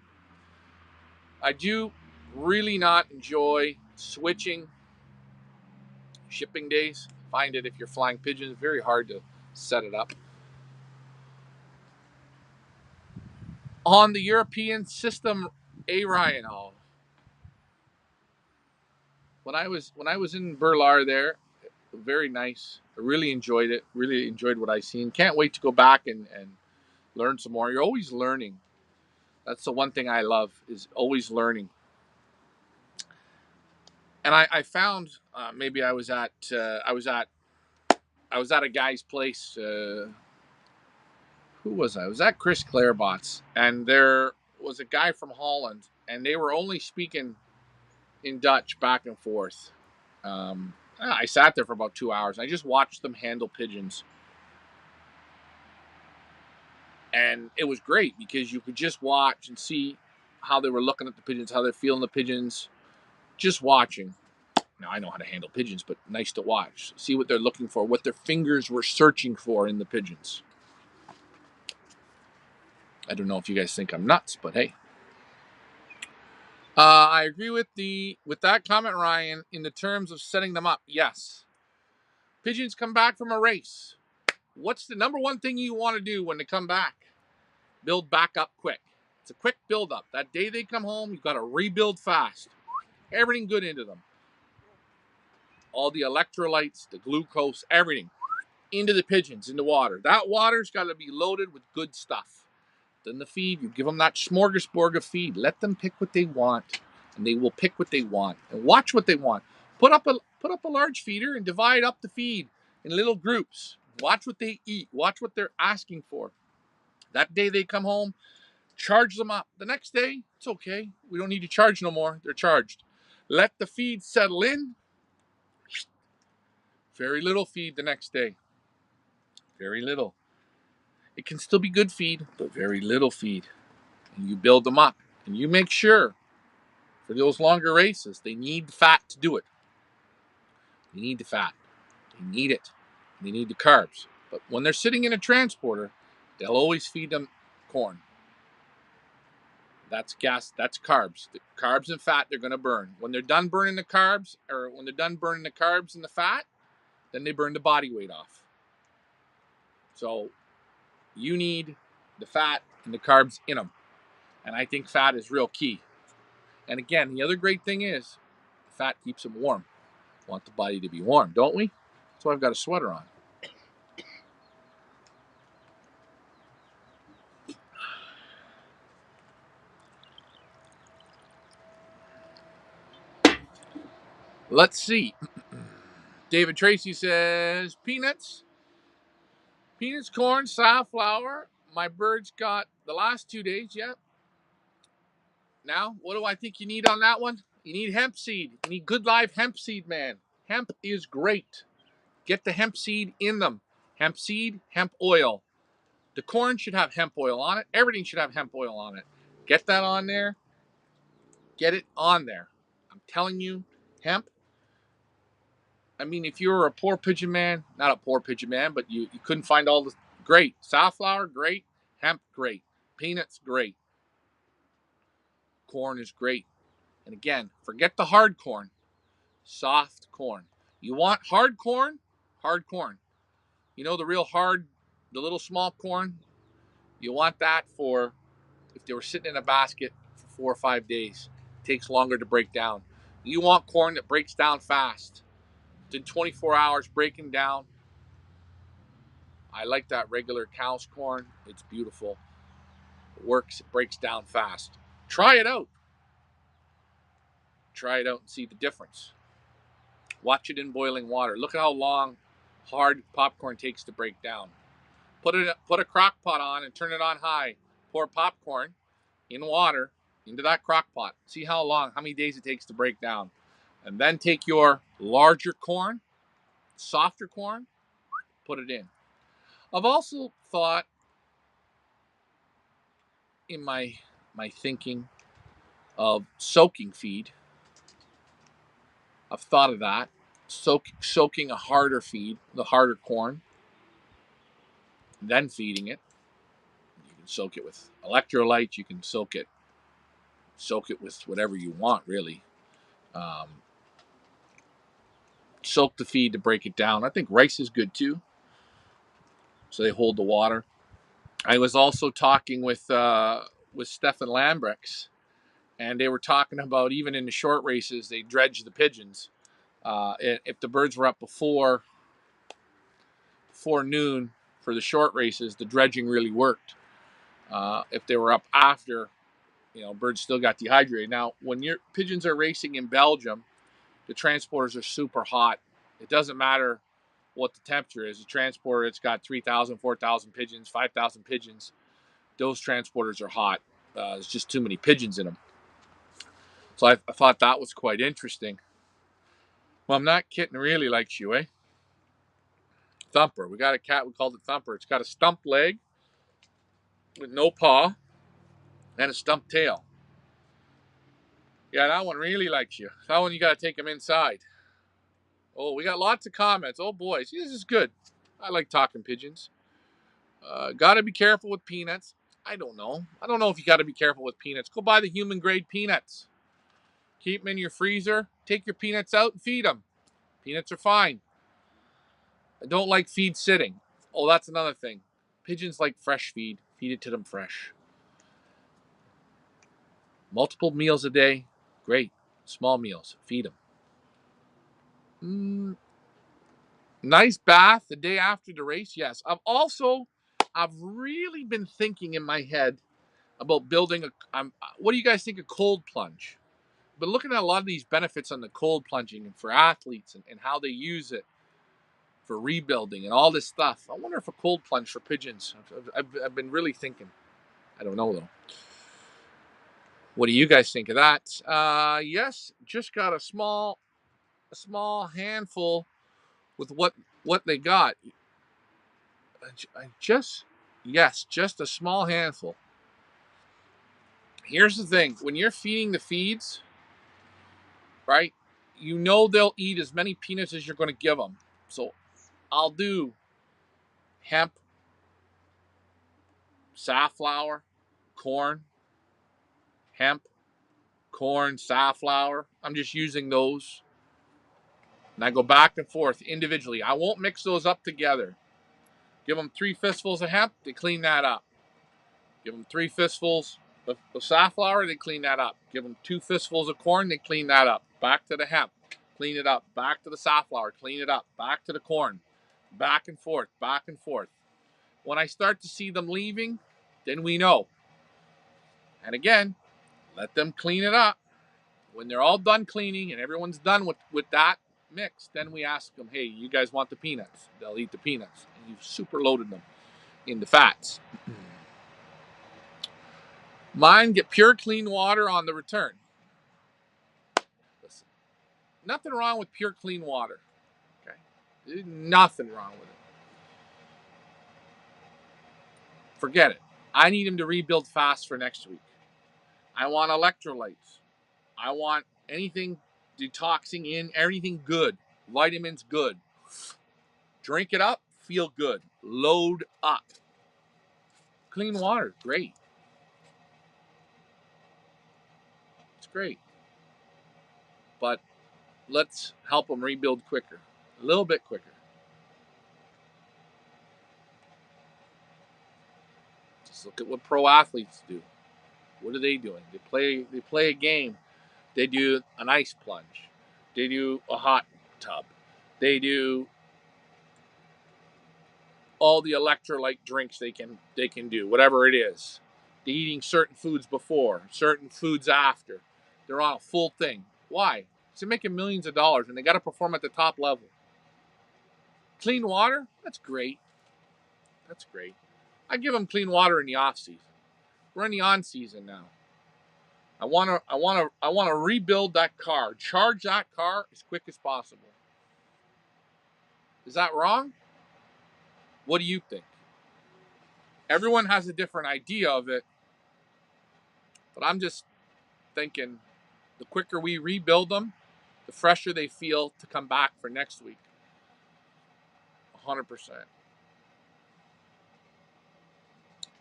I do really not enjoy switching shipping days. Find it, if you're flying pigeons, very hard to set it up. On the European system, Ryan, when I was in Burlar there, very nice. I really enjoyed it. Really enjoyed what I seen. Can't wait to go back and learn some more. You're always learning. That's the one thing I love, is always learning. And I found, maybe I was at a guy's place. Who was I? I was at Chris Clarebot's, and there was a guy from Holland, and they were only speaking in Dutch back and forth. I sat there for about 2 hours. I just watched them handle pigeons. And it was great, because you could just watch and see how they were looking at the pigeons, how they're feeling the pigeons. Just watching. Now, I know how to handle pigeons, but nice to watch. See what they're looking for, what their fingers were searching for in the pigeons. I don't know if you guys think I'm nuts, but hey. I agree with that comment, Ryan, in the terms of setting them up. Yes. Pigeons come back from a race. What's the number one thing you want to do when they come back? Build back up quick. It's a quick build up. That day they come home, you've got to rebuild fast. Everything good into them. All the electrolytes, the glucose, everything into the pigeons, in the water. That water's got to be loaded with good stuff. Then the feed, you give them that smorgasbord of feed. Let them pick what they want, and they will pick what they want. And watch what they want. Put up a large feeder and divide up the feed in little groups. Watch what they eat. Watch what they're asking for. That day they come home, charge them up. The next day, it's okay. We don't need to charge no more. They're charged. Let the feed settle in. Very little feed the next day. Very little. It can still be good feed, but very little feed. And you build them up. And you make sure, for those longer races, they need the fat to do it. They need the fat. They need it. They need the carbs. But when they're sitting in a transporter, they'll always feed them corn. That's gas. That's carbs. The carbs and fat they're going to burn. When they're done burning the carbs, or when they're done burning the carbs and the fat, then they burn the body weight off. So you need the fat and the carbs in them. And I think fat is real key. And again, the other great thing is the fat keeps them warm. We want the body to be warm, don't we? That's why I've got a sweater on. Let's see. David Tracy says, peanuts, corn, safflower. My birds got the last 2 days. Yep. Now, what do I think you need on that one? You need hemp seed. You need good live hemp seed, man. Hemp is great. Get the hemp seed in them. Hemp seed, hemp oil. The corn should have hemp oil on it. Everything should have hemp oil on it. Get that on there. Get it on there. I'm telling you, hemp. I mean, if you were a poor pigeon man, not a poor pigeon man, but you couldn't find all the great. Safflower, great. Hemp, great. Peanuts, great. Corn is great. And again, forget the hard corn. Soft corn. You want hard corn? Hard corn. You know the real hard, the little small corn? You want that for if they were sitting in a basket for 4 or 5 days. It takes longer to break down. You want corn that breaks down fast. In 24 hours breaking down. I like that regular cow's corn. It's beautiful. It works. It breaks down fast. Try it out. Try it out and see the difference. Watch it in boiling water. Look at how long hard popcorn takes to break down. Put a crock pot on and turn it on high. Pour popcorn in water into that crock pot. See how many days it takes to break down. And then take your larger corn, softer corn, put it in. I've also thought in my thinking of soaking feed. I've thought of that. Soaking a harder feed, the harder corn, then feeding it. You can soak it with electrolytes. You can soak it with whatever you want, really. Soak the feed to break it down. I think rice is good too, so they hold the water. I was also talking with Stefan Lambrex, and they were talking about even in the short races they dredge the pigeons. If the birds were up before noon for the short races, the dredging really worked. If they were up after, birds still got dehydrated. Now, when your pigeons are racing in Belgium, the transporters are super hot. It doesn't matter what the temperature is. The transporter, it's got 3,000, 4,000 pigeons, 5,000 pigeons. Those transporters are hot. There's just too many pigeons in them. So I thought that was quite interesting. Well, I'm not kitten really likes you, eh? Thumper. We got a cat, we called it Thumper. It's got a stumped leg with no paw and a stumped tail. Yeah, that one really likes you. That one you got to take him inside. Oh, we got lots of comments. Oh, boy. See, this is good. I like talking pigeons. Got to be careful with peanuts. I don't know. I don't know if you got to be careful with peanuts. Go buy the human grade peanuts. Keep them in your freezer. Take your peanuts out and feed them. Peanuts are fine. I don't like feed sitting. Oh, that's another thing. Pigeons like fresh feed. Feed it to them fresh. Multiple meals a day. Great. Small meals. Feed them. Nice bath the day after the race. Yes. I've really been thinking in my head about building what do you guys think of cold plunge? But looking at a lot of these benefits on the cold plunging and for athletes and how they use it for rebuilding and all this stuff. I wonder if a cold plunge for pigeons. I've been really thinking. I don't know though. What do you guys think of that? Yes, just got a small handful with what they got. Just a small handful. Here's the thing: when you're feeding the feeds, right? They'll eat as many peanuts as you're going to give them. So I'll do hemp, safflower, corn, hemp, corn, safflower. I'm just using those. And I go back and forth individually. I won't mix those up together. Give them 3 fistfuls of hemp, they clean that up. Give them 3 fistfuls of safflower, they clean that up. Give them 2 fistfuls of corn, they clean that up. Back to the hemp, clean it up. Back to the safflower, clean it up. Back to the corn. Back and forth, back and forth. When I start to see them leaving, then we know. And again, let them clean it up. When they're all done cleaning and everyone's done with that mix, then we ask them, hey, you guys want the peanuts? They'll eat the peanuts. And you've super loaded them into fats. Mine get pure clean water on the return. Listen, Nothing wrong with pure clean water. Okay? There's nothing wrong with it. Forget it. I need him to rebuild fast for next week. I want electrolytes. I want anything detoxing in, everything good. Vitamins good. Drink it up, feel good. Load up. Clean water, great. It's great. But let's help them rebuild quicker. A little bit quicker. Just look at what pro athletes do. What are they doing? They play a game. They do an ice plunge. They do a hot tub. They do all the electrolyte drinks they can do, whatever it is. They're eating certain foods before, certain foods after. They're on a full thing. Why? They're making millions of dollars and they got to perform at the top level. Clean water? That's great. That's great. I give them clean water in the off season. We're in the on season now. I want to rebuild that car. Charge that car as quick as possible. Is that wrong? What do you think? Everyone has a different idea of it, but I'm just thinking the quicker we rebuild them, the fresher they feel to come back for next week. 100%.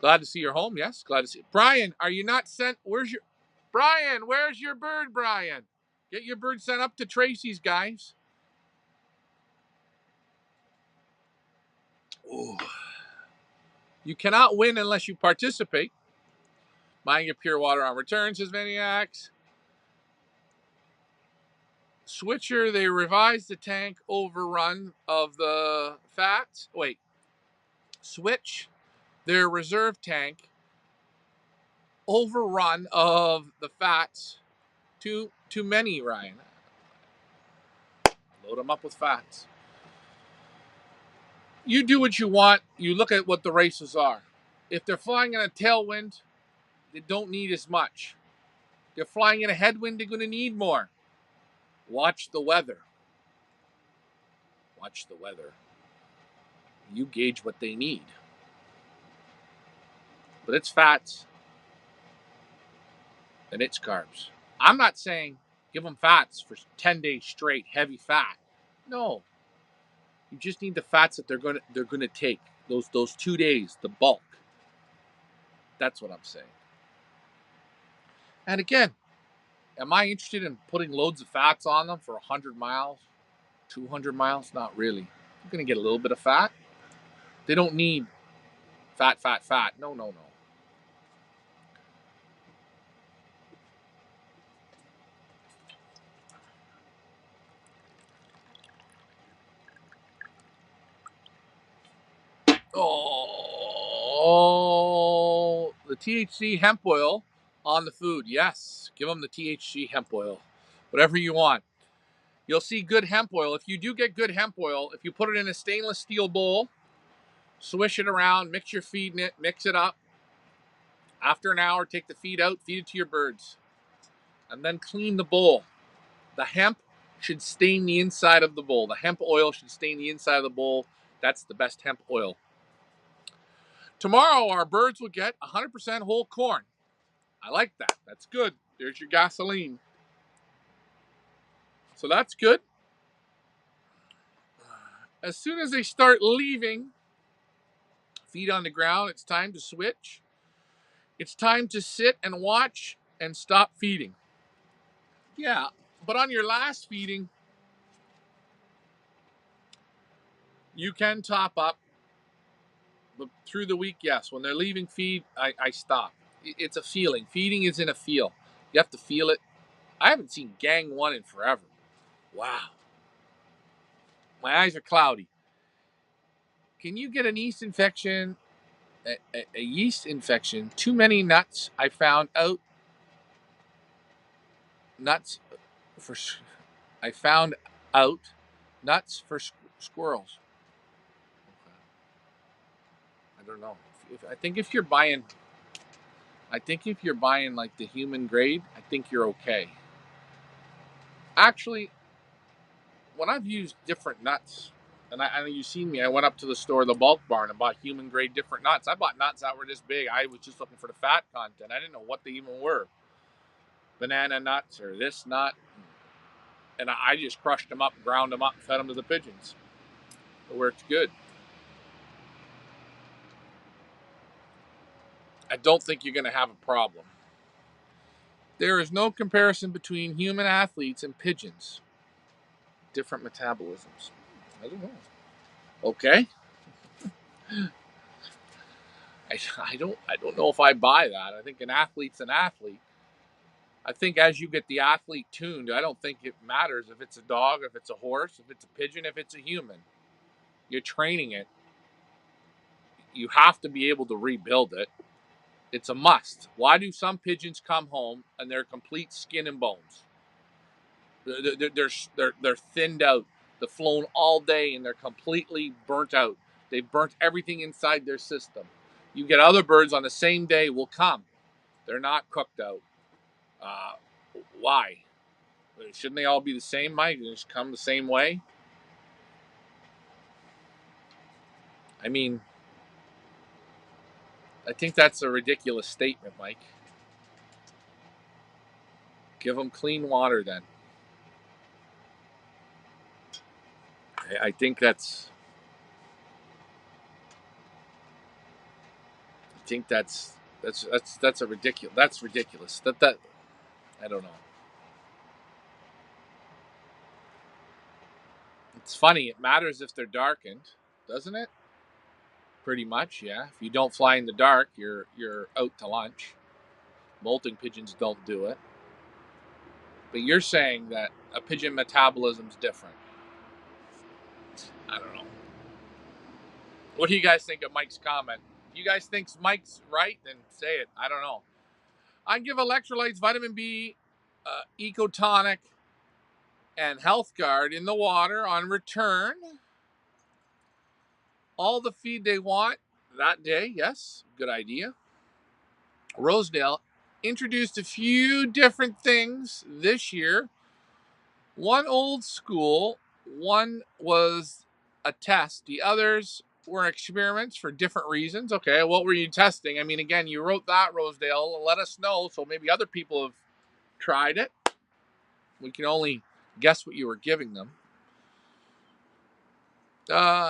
Glad to see you're home. Yes, glad to see you. Brian, are you not sent? Where's your bird, Brian? Get your bird sent up to Tracy's, guys. Ooh. You cannot win unless you participate. Buying your pure water on return, says Maniacs. Switcher, they revised the tank overrun of the fats. Wait. Switch their reserve tank overrun of the fats. Too many, Ryan. Load them up with fats. You do what you want. You look at what the races are. If they're flying in a tailwind, they don't need as much. If they're flying in a headwind, they're going to need more. Watch the weather. Watch the weather. You gauge what they need. But it's fats and it's carbs. I'm not saying give them fats for 10 days straight, heavy fat. No. You just need the fats that they're gonna take. Those 2 days, the bulk. That's what I'm saying. And again, am I interested in putting loads of fats on them for 100 miles, 200 miles? Not really. You're gonna get a little bit of fat. They don't need fat. No. Oh, the THC hemp oil on the food. Yes, give them the THC hemp oil. Whatever you want. You'll see good hemp oil. If you do get good hemp oil, if you put it in a stainless steel bowl, swish it around, mix your feed in it, mix it up. After an hour, take the feed out, feed it to your birds, and then clean the bowl. The hemp should stain the inside of the bowl. The hemp oil should stain the inside of the bowl. That's the best hemp oil. Tomorrow, our birds will get 100% whole corn. I like that. That's good. There's your gasoline. So that's good. As soon as they start leaving, feet on the ground, it's time to switch. It's time to sit and watch and stop feeding. Yeah, but on your last feeding, you can top up. But through the week, yes. When they're leaving feed, I stop. It's a feeling. Feeding is in a feel. You have to feel it. I haven't seen gang one in forever. Wow. My eyes are cloudy. Can you get an yeast infection? A yeast infection. Too many nuts. I found out. Nuts for. I found out. Nuts for squirrels. I don't know. I think if you're buying like the human grade, I think you're okay. Actually, when I've used different nuts, and I know you've seen me, I went up to the store, the bulk barn, and bought human grade different nuts. I bought nuts that were this big. I was just looking for the fat content. I didn't know what they even were. Banana nuts or this nut. And I just crushed them up, ground them up, and fed them to the pigeons. It worked good. I don't think you're going to have a problem. There is no comparison between human athletes and pigeons. Different metabolisms. I don't know. Okay. I don't know if I buy that. I think an athlete's an athlete. I think as you get the athlete tuned, I don't think it matters if it's a dog, if it's a horse, if it's a pigeon, if it's a human. You're training it. You have to be able to rebuild it. It's a must. Why do some pigeons come home and they're complete skin and bones? They're thinned out. They've flown all day and they're completely burnt out. They've burnt everything inside their system. You get other birds on the same day will come. They're not cooked out. Uh, why? Shouldn't they all be the same, Mike? They just come the same way? I mean, I think that's a ridiculous statement, Mike. Give them clean water then. I think that's. I think that's a ridiculous. That's ridiculous. That I don't know. It's funny. It matters if they're darkened, doesn't it? Pretty much, yeah. If you don't fly in the dark, you're out to lunch. Molting pigeons don't do it. But you're saying that a pigeon metabolism's different. I don't know. What do you guys think of Mike's comment? If you guys think Mike's right, then say it. I don't know. I give electrolytes, vitamin B, Ecotonic, and Health Guard in the water on return. All the feed they want that day. Yes, good idea. Rosedale introduced a few different things this year. One old school, one was a test. The others were experiments for different reasons. Okay, what were you testing? I mean, again, you wrote that, Rosedale. Let us know, so maybe other people have tried it. We can only guess what you were giving them.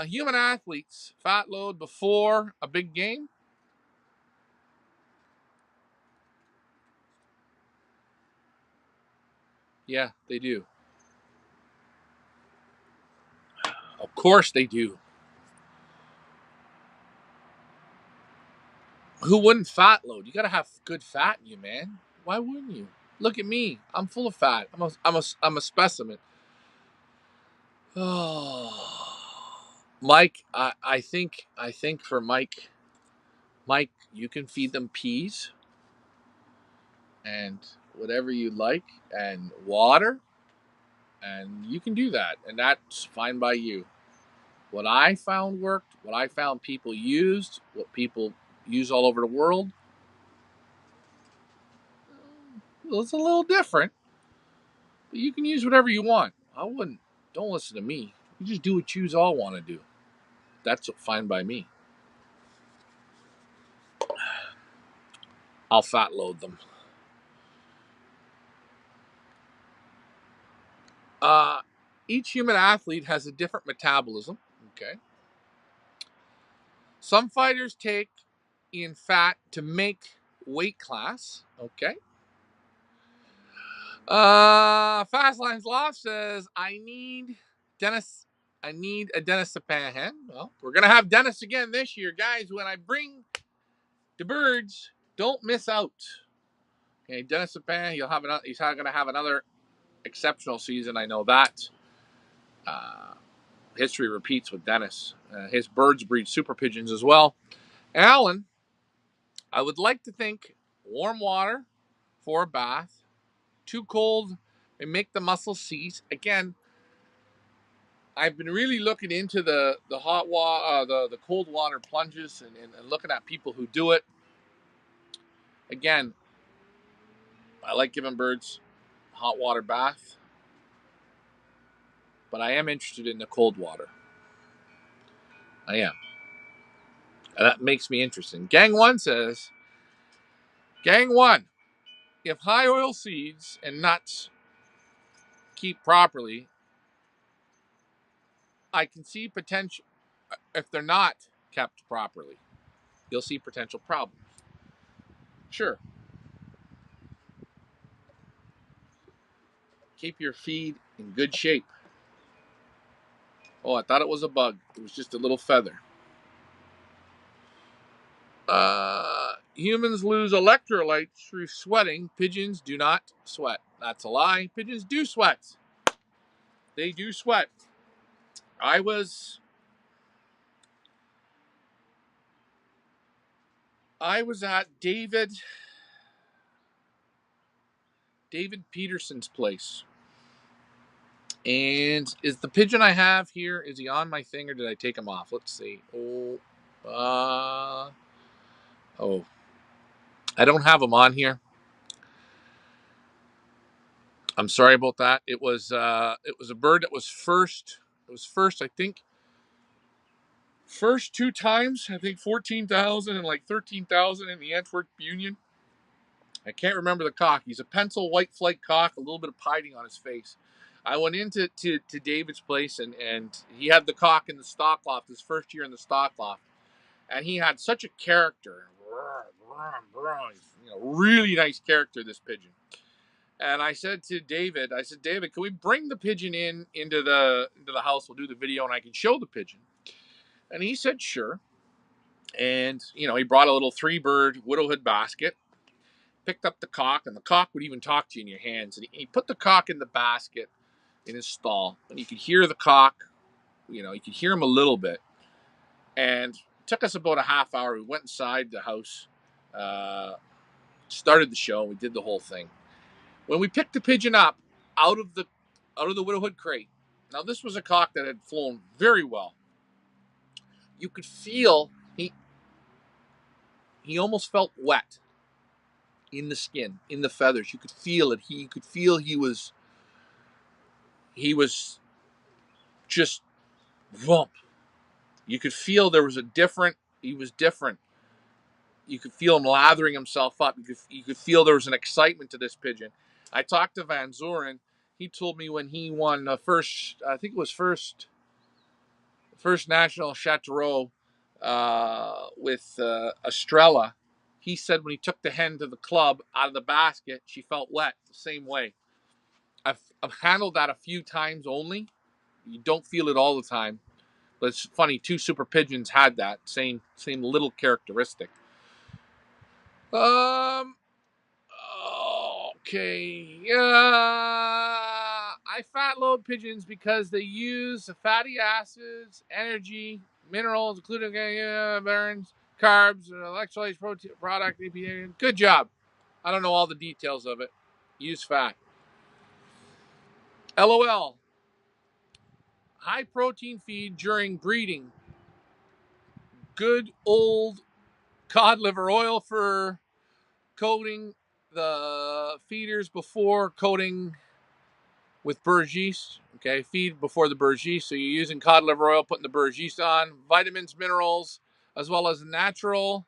Human athletes, fat load before a big game. Yeah, they do. Of course they do. Who wouldn't fat load? You got to have good fat in you, man. Why wouldn't you? Look at me. I'm full of fat. I'm a specimen. Oh, Mike, I think for Mike, you can feed them peas and whatever you like and water, and you can do that, and that's fine by you. What I found worked, what I found people used, what people use all over the world, well, it's a little different, but you can use whatever you want. I wouldn't. Don't listen to me. You just do what you all want to do. That's fine by me. I'll fat load them. Uh, each human athlete has a different metabolism. Okay. Some fighters take in fat to make weight class. Okay. Fastlines Loft says, I need Dennis. I need a Dennis Sapan. Well, we're gonna have Dennis again this year, guys. When I bring the birds, don't miss out. Okay, Dennis Sapan. He's gonna have another exceptional season. I know that. Uh, History repeats with Dennis. His birds breed super pigeons as well. Alan, I would like to think warm water for a bath. Too cold may make the muscles seize. Again, I've been really looking into the hot water, the cold water plunges, and looking at people who do it. Again, I like giving birds hot water bath. but I am interested in the cold water. I am. And that makes me interesting. Gang 1 says, Gang 1, if high oil seeds and nuts keep properly, I can see potential. If they're not kept properly, you'll see potential problems. Sure. Keep your feed in good shape. Oh, I thought it was a bug. It was just a little feather. Humans lose electrolytes through sweating. Pigeons do not sweat. That's a lie. Pigeons do sweat. They do sweat. I was at David Peterson's place. And is the pigeon I have here, is he on my thing or did I take him off? Let's see. I don't have him on here. I'm sorry about that. It was a bird that was first. It was first, I think. First 2 times, I think 14,000 and like 13,000 in the Antwerp Union. I can't remember the cock. He's a pencil white flight cock, a little bit of piting on his face. I went into to David's place and he had the cock in the stock loft, his first year in the stock loft. And he had such a character. Really nice character, this pigeon. And I said to David, David, can we bring the pigeon into the house? We'll do the video and I can show the pigeon. And he said, sure. And, he brought a little 3-bird widowhood basket, picked up the cock, and the cock would even talk to you in your hands. And he put the cock in the basket in his stall. And you could hear the cock, you could hear him a little bit. And it took us about a half hour. We went inside the house, started the show, we did the whole thing. When we picked the pigeon up out of the widowhood crate, now this was a cock that had flown very well. You could feel he almost felt wet in the skin, in the feathers. You could feel it. He could feel he was just rump. You could feel there was he was different. You could feel him lathering himself up. You could feel there was an excitement to this pigeon. I talked to Van Zoren. He told me when he won first national Chateauroux with Estrella, he said when he took the hen to the club out of the basket, she felt wet the same way. I've handled that a few times only. You don't feel it all the time. But it's funny, 2 super pigeons had that same little characteristic. Okay. I fat load pigeons because they use fatty acids, energy, minerals, including burns, carbs, electrolytes, protein, product, EPA. Good job. I don't know all the details of it. Use fat. LOL. High protein feed during breeding. Good old cod liver oil for coating the feeders before coating with Burgess. Okay, feed before the Burgess. So you're using cod liver oil, putting the Burgess on. Vitamins, minerals, as well as natural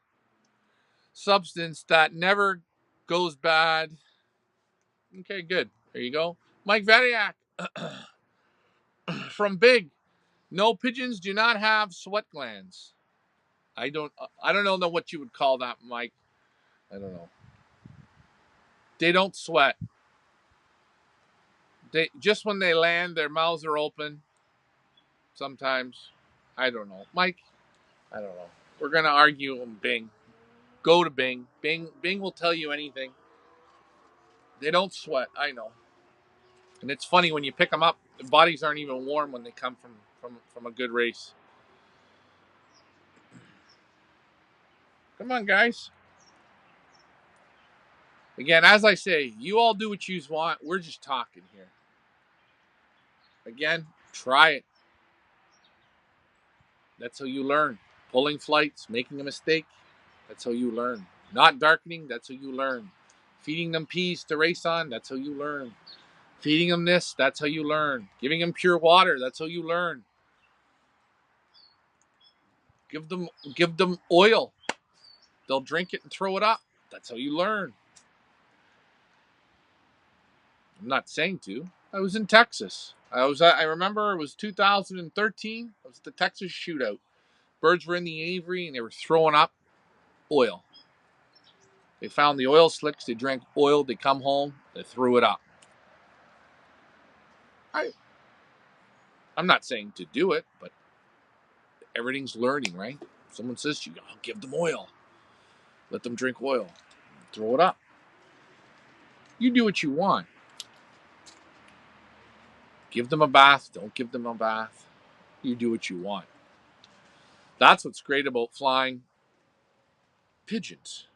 substance that never goes bad. Okay, good. There you go. Mike Vadiak from Big. No, pigeons do not have sweat glands. I don't know what you would call that, Mike. I don't know. They don't sweat. They just when they land, their mouths are open. Sometimes, I don't know, Mike. I don't know. We're gonna argue on Bing. Go to Bing. Bing will tell you anything. They don't sweat. I know. And it's funny when you pick them up, the bodies aren't even warm when they come from a good race. Come on, guys. Again, as I say, you all do what you want. We're just talking here. Again, try it. That's how you learn. Pulling flights, making a mistake, that's how you learn. Not darkening, that's how you learn. Feeding them peas to race on, that's how you learn. Feeding them this, that's how you learn. Giving them pure water, that's how you learn. Give them oil. They'll drink it and throw it up. That's how you learn. I'm not saying to. I was in Texas. I remember it was 2013. I was at the Texas shootout. Birds were in the aviary and they were throwing up oil. They found the oil slicks. They drank oil. They come home. They threw it up. I'm not saying to do it, but everything's learning, right? Someone says to you, oh, give them oil. Let them drink oil. Throw it up. You do what you want. Give them a bath. Don't give them a bath. You do what you want. That's what's great about flying pigeons.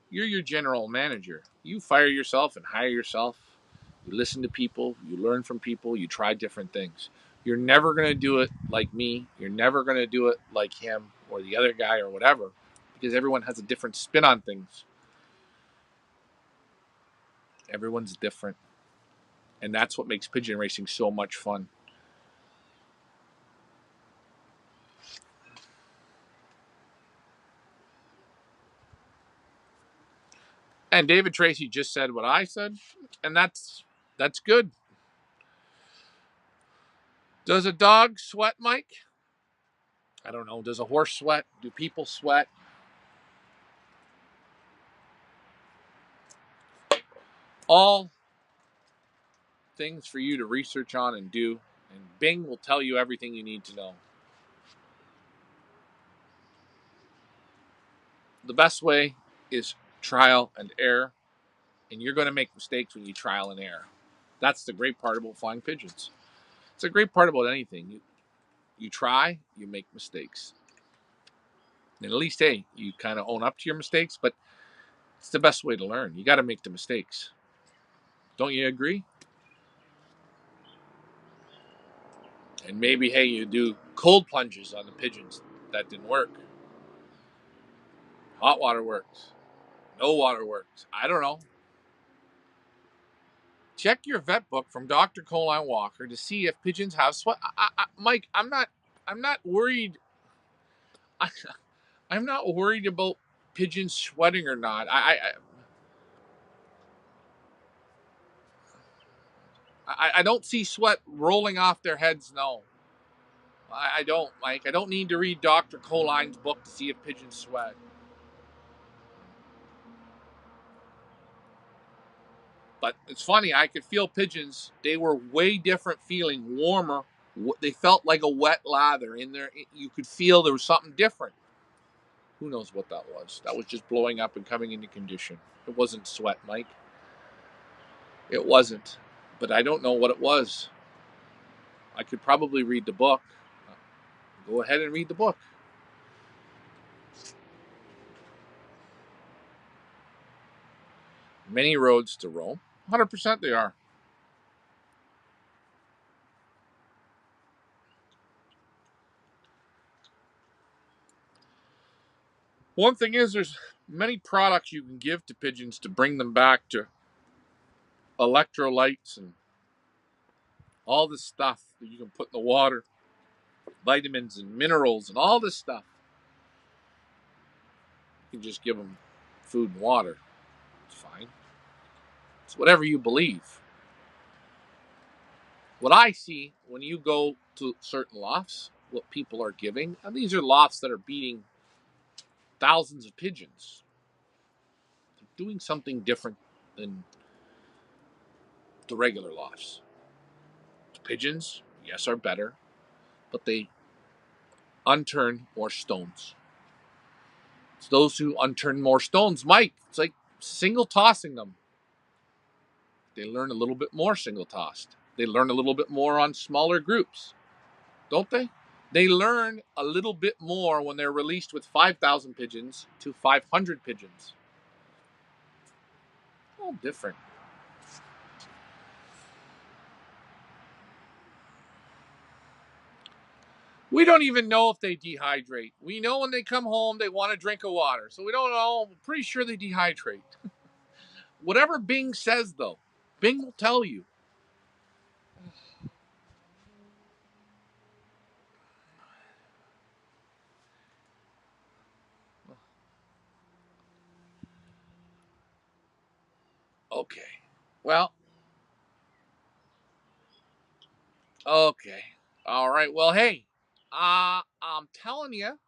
You're your general manager. You fire yourself and hire yourself. You listen to people. You learn from people. You try different things. You're never going to do it like me. You're never going to do it like him or the other guy or whatever, because everyone has a different spin on things. Everyone's different. And that's what makes pigeon racing so much fun. And David Tracy just said what I said, and that's good. Does a dog sweat, Mike? I don't know. Does a horse sweat? Do people sweat? All things for you to research on and do, and Bing will tell you everything you need to know. The best way is trial and error, and you're going to make mistakes when you trial and error. That's the great part about flying pigeons. It's a great part about anything. You try, you make mistakes. And at least, hey, you kind of own up to your mistakes, but it's the best way to learn. You got to make the mistakes. Don't you agree? And maybe, hey, you do cold plunges on the pigeons. That didn't work. Hot water works. No water works. I don't know. Check your vet book from Dr. Colin Walker to see if pigeons have sweat. Mike, I'm not worried. I'm not worried about pigeons sweating or not. I don't see sweat rolling off their heads. No, I don't, Mike. I don't need to read Dr. Colin's book to see if pigeons sweat. But it's funny. I could feel pigeons. They were way different feeling, warmer. They felt like a wet lather in there. You could feel there was something different. Who knows what that was? That was just blowing up and coming into condition. It wasn't sweat, Mike. It wasn't. But I don't know what it was. I could probably read the book. Go ahead and read the book. Many roads to Rome. 100% they are. One thing is, there's many products you can give to pigeons to bring them back to electrolytes and all this stuff that you can put in the water, vitamins and minerals and all this stuff. You can just give them food and water. It's fine. It's whatever you believe. What I see when you go to certain lofts, what people are giving, and these are lofts that are beating thousands of pigeons. They're doing something different than the regular lofts. The pigeons, yes, are better, but they unturn more stones. It's those who unturn more stones, Mike. It's like single tossing them. They learn a little bit more single tossed. They learn a little bit more on smaller groups, don't they? They learn a little bit more when they're released with 5,000 pigeons to 500 pigeons. All different. We don't even know if they dehydrate. We know when they come home, they want a drink of water. So we don't know. We're pretty sure they dehydrate. Whatever Bing says, though, Bing will tell you. Okay. Well, okay. All right. Well, hey, I'm telling you,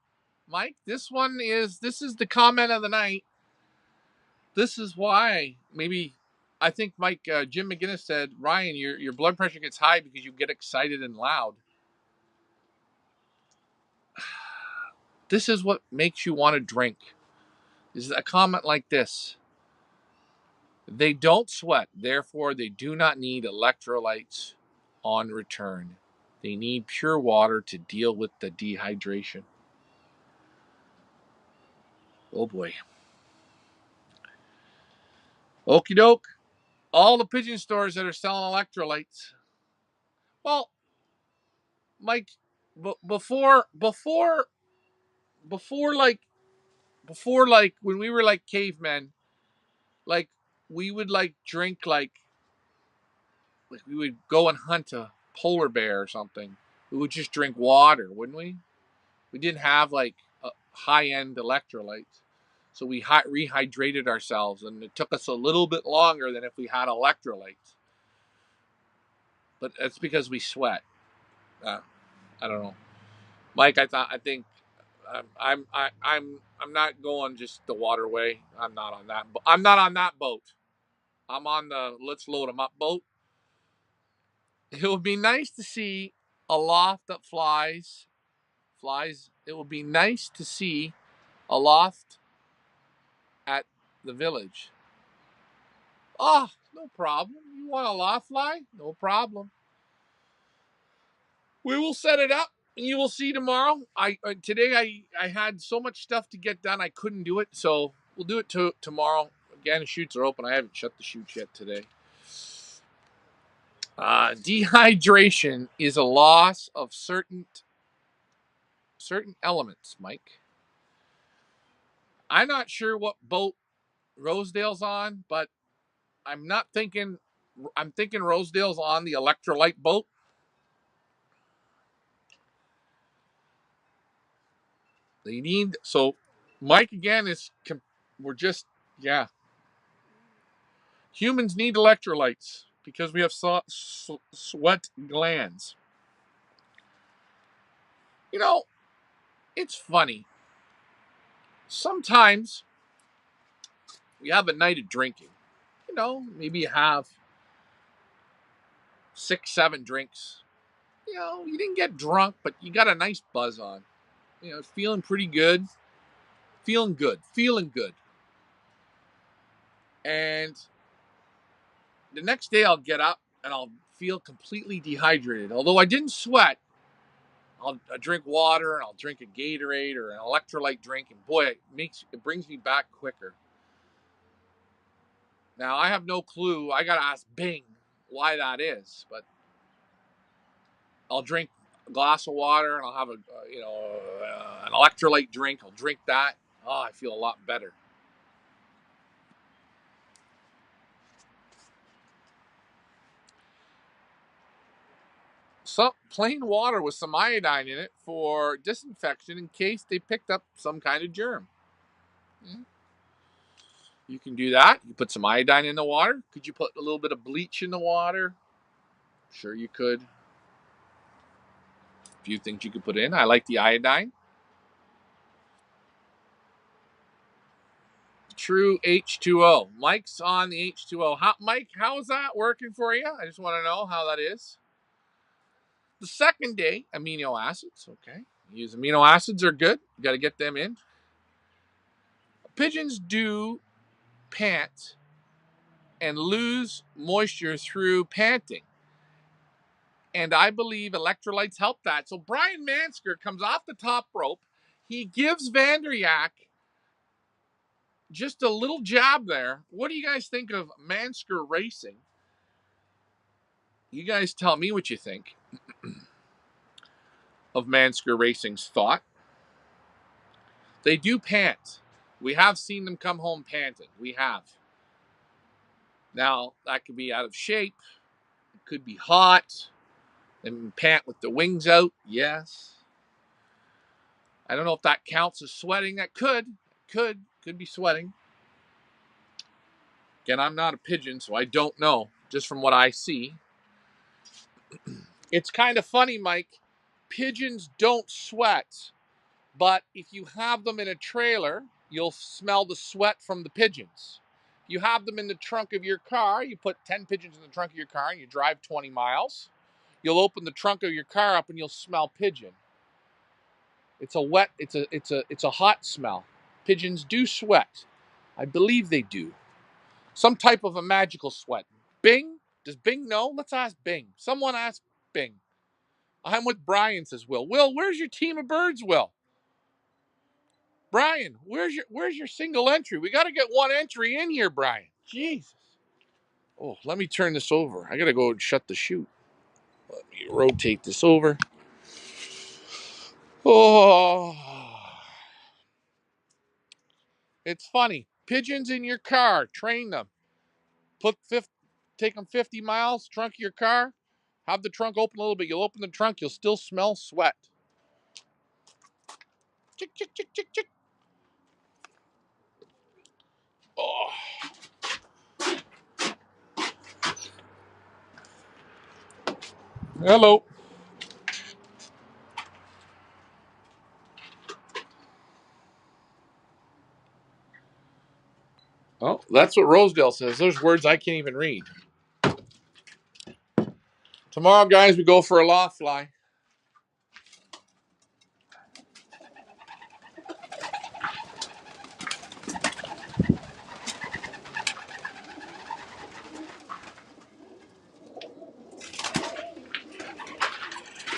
Mike, this is the comment of the night. This is why maybe I think Mike Jim McGinnis said, Ryan, your blood pressure gets high because you get excited and loud. This is what makes you want to drink. This is a comment like this. They don't sweat, therefore they do not need electrolytes on return. They need pure water to deal with the dehydration. Oh boy. Okie doke. All the pigeon stores that are selling electrolytes. Well, Mike, before like before like when we were like cavemen, like we would like drink like we would go and hunt a polar bear or something. We would just drink water, wouldn't we? We didn't have like high end electrolytes. So we rehydrated ourselves, and it took us a little bit longer than if we had electrolytes. But that's because we sweat. Uh, I don't know, Mike. I think I'm not going just the waterway. I'm not on that. I'm not on that boat. I'm on the let's load them up boat. It would be nice to see a loft that flies. It would be nice to see a loft at the village. Oh, no problem. You want a loft fly? No problem. We will set it up, and you will see tomorrow. I had so much stuff to get done, I couldn't do it. So we'll do it tomorrow. Again, the chutes are open. I haven't shut the chutes yet today. Dehydration is a loss of certain elements, Mike. I'm not sure what boat Rosedale's on, but I'm not thinking. I'm thinking Rosedale's on the electrolyte boat. They need so. Mike again is. We're just yeah. Humans need electrolytes because we have sweat glands. You know, it's funny. Sometimes we have a night of drinking. You know, maybe you have 6, 7 drinks. You know, you didn't get drunk, but you got a nice buzz on. You know, feeling pretty good. Feeling good. And the next day I'll get up and I'll feel completely dehydrated. Although I didn't sweat, I'll drink water and I'll drink a Gatorade or an electrolyte drink, and boy, it brings me back quicker. Now I have no clue. I gotta ask Bing why that is, but I'll drink a glass of water and I'll have an electrolyte drink. I'll drink that. Oh, I feel a lot better. Some plain water with some iodine in it for disinfection in case they picked up some kind of germ. You can do that. You put some iodine in the water. Could you put a little bit of bleach in the water? Sure, you could. A few things you could put in. I like the iodine. True H2O. Mike's on the H2O. Mike, how is that working for you? I just want to know how that is. The second day, amino acids. Okay. Use amino acids are good. You got to get them in. Pigeons do pant and lose moisture through panting. And I believe electrolytes help that. So Brian Mansker comes off the top rope. He gives Vanderyak just a little jab there. What do you guys think of Mansker racing? You guys tell me what you think of Mansker Racing's thought. They do pant. We have seen them come home panting. We have. Now, that could be out of shape. It could be hot. And pant with the wings out. Yes. I don't know if that counts as sweating. That could be sweating. Again, I'm not a pigeon, so I don't know. Just from what I see. It's kind of funny, Mike. Pigeons don't sweat, but if you have them in a trailer, you'll smell the sweat from the pigeons. If you have them in the trunk of your car, you put 10 pigeons in the trunk of your car and you drive 20 miles, you'll open the trunk of your car up and you'll smell pigeon. It's a hot smell. Pigeons do sweat. I believe they do. Some type of a magical sweat. Bing? Does Bing know? Let's ask Bing. Someone ask Bing. I'm with Brian, says Will. Will, where's your team of birds, Will? Brian, where's your single entry? We got to get one entry in here, Brian. Jesus. Oh, let me turn this over. I got to go and shut the chute. Let me rotate this over. Oh. It's funny. Pigeons in your car. Train them. Take them 50 miles, trunk of your car. Have the trunk open a little bit. You'll open the trunk. You'll still smell sweat. Chick, chick, chick, chick, chick. Oh. Hello. Oh, that's what Rosedale says. Those words I can't even read. Tomorrow, guys, we go for a loft fly.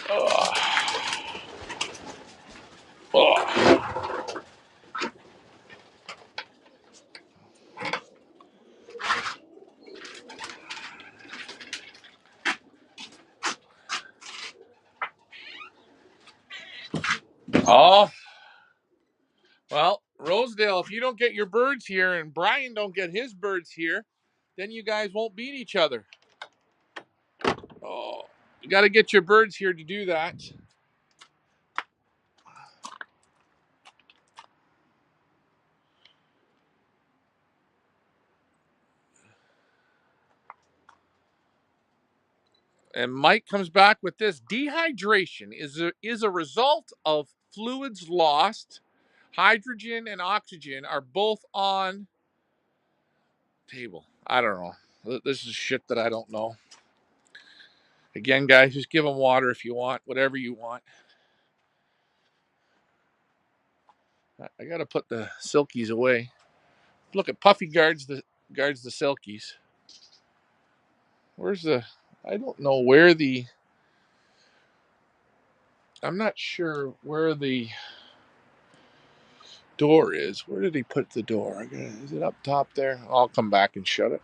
Oh. Oh. Oh. Well, Rosedale, if you don't get your birds here and Brian don't get his birds here, then you guys won't beat each other. Oh, you got to get your birds here to do that. And Mike comes back with this. Dehydration is a result of fluids lost. Hydrogen and oxygen are both on table. I don't know. This is shit that I don't know. Again, guys, just give them water if you want, whatever you want. I got to put the silkies away. Look at Puffy guards the silkies. Where's the? I don't know where the. I'm not sure where the door is. Where did he put the door? Is it up top there? I'll come back and shut it.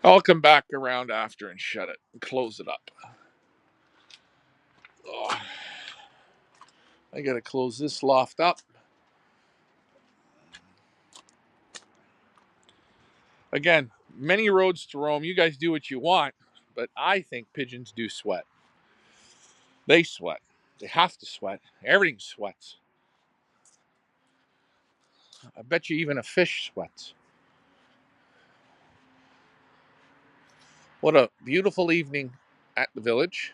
I'll come back around after and shut it and close it up. Oh, I got to close this loft up. Again, many roads to roam. You guys do what you want, but I think pigeons do sweat. They sweat. They have to sweat. Everything sweats. I bet you even a fish sweats. What a beautiful evening at the village.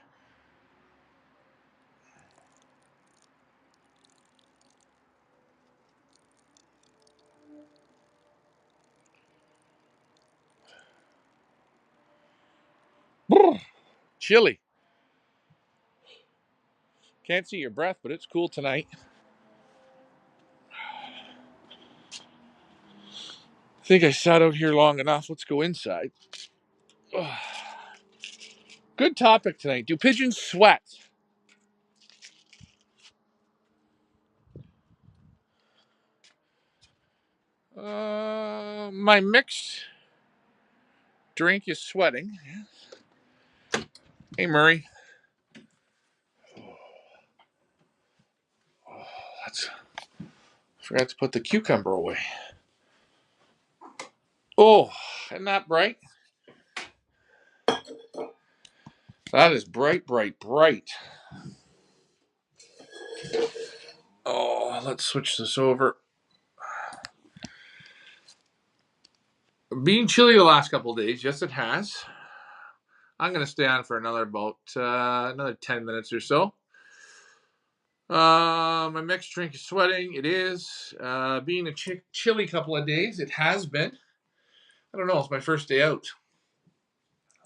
Chilly. Can't see your breath, but it's cool tonight. I think I sat out here long enough. Let's go inside. Good topic tonight. Do pigeons sweat? My mixed drink is sweating. Hey, Murray. Forgot to put the cucumber away. Oh, isn't that bright? That is bright, bright, bright. Oh, let's switch this over. Been chilly the last couple of days. Yes, it has. I'm going to stay on for another 10 minutes or so. My mixed drink is sweating. It is. Being a chilly couple of days. It has been. I don't know. It's my first day out.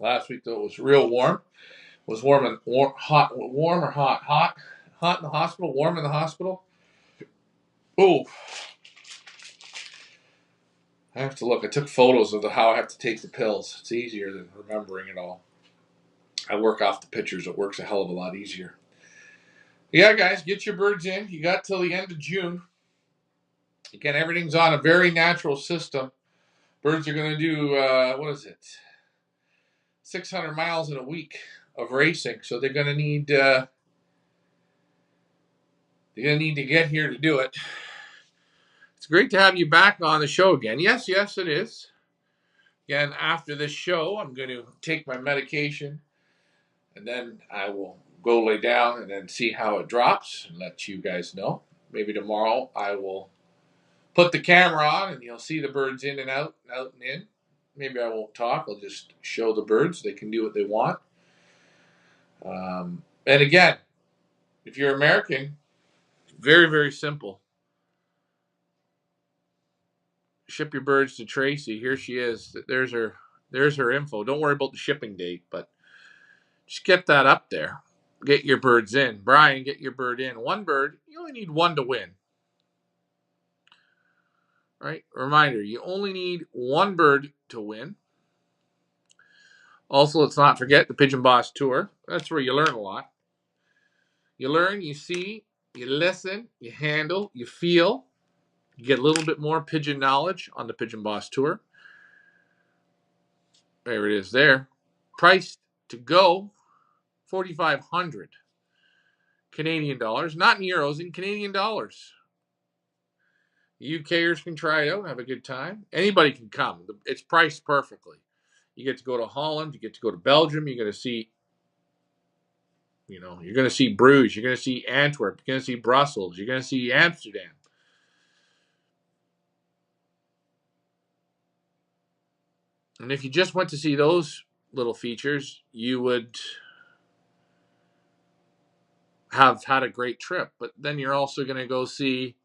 Last week, though, it was real warm. It was warm and hot. Warm or hot? Hot. Hot in the hospital. Warm in the hospital. Oh, I have to look. I took photos of how I have to take the pills. It's easier than remembering it all. I work off the pictures. It works a hell of a lot easier. Yeah, guys, get your birds in. You got till the end of June. Again, everything's on a very natural system. Birds are going to do, 600 miles in a week of racing. So they're going to need to get here to do it. It's great to have you back on the show again. Yes, it is. Again, after this show, I'm going to take my medication, and then I will go lay down and then see how it drops and let you guys know. Maybe tomorrow I will put the camera on and you'll see the birds in and out and in. Maybe I won't talk. I'll just show the birds. They can do what they want. And again, if you're American, very, very simple. Ship your birds to Tracy. Here she is. There's her info. Don't worry about the shipping date, but just get that up there. Get your birds in. Brian, get your bird in. One bird, you only need one to win. Right? Reminder, you only need one bird to win. Also, let's not forget the Pigeon Boss Tour. That's where you learn a lot. You learn, you see, you listen, you handle, you feel. You get a little bit more pigeon knowledge on the Pigeon Boss Tour. There it is there. Priced to go, 4,500 Canadian dollars. Not in euros, in Canadian dollars. UKers can try it out, have a good time. Anybody can come. It's priced perfectly. You get to go to Holland, you get to go to Belgium, you're going to see, you're going to see Bruges, you're going to see Antwerp, you're going to see Brussels, you're going to see Amsterdam. And if you just went to see those little features, you would have had a great trip. But then you're also going to go see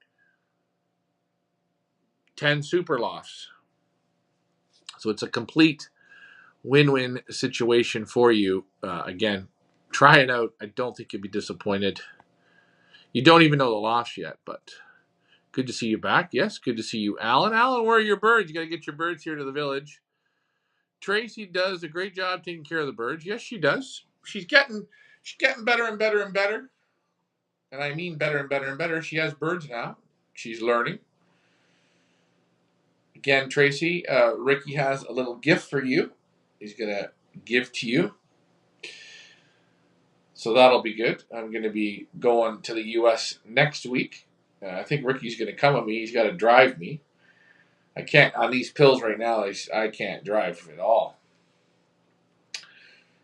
10 super lofts. So it's a complete win-win situation for you. Again, try it out. I don't think you'll be disappointed. You don't even know the lofts yet, but good to see you back. Yes, good to see you, Alan. Alan, where are your birds? You got to get your birds here to the village. Tracy does a great job taking care of the birds. Yes, she does. She's getting better and better and better. And I mean better and better and better. She has birds now. She's learning. Again, Tracy, Ricky has a little gift for you. He's going to give to you. So that'll be good. I'm going to be going to the U.S. next week. I think Ricky's going to come with me. He's got to drive me. I can't, on these pills right now, I can't drive at all.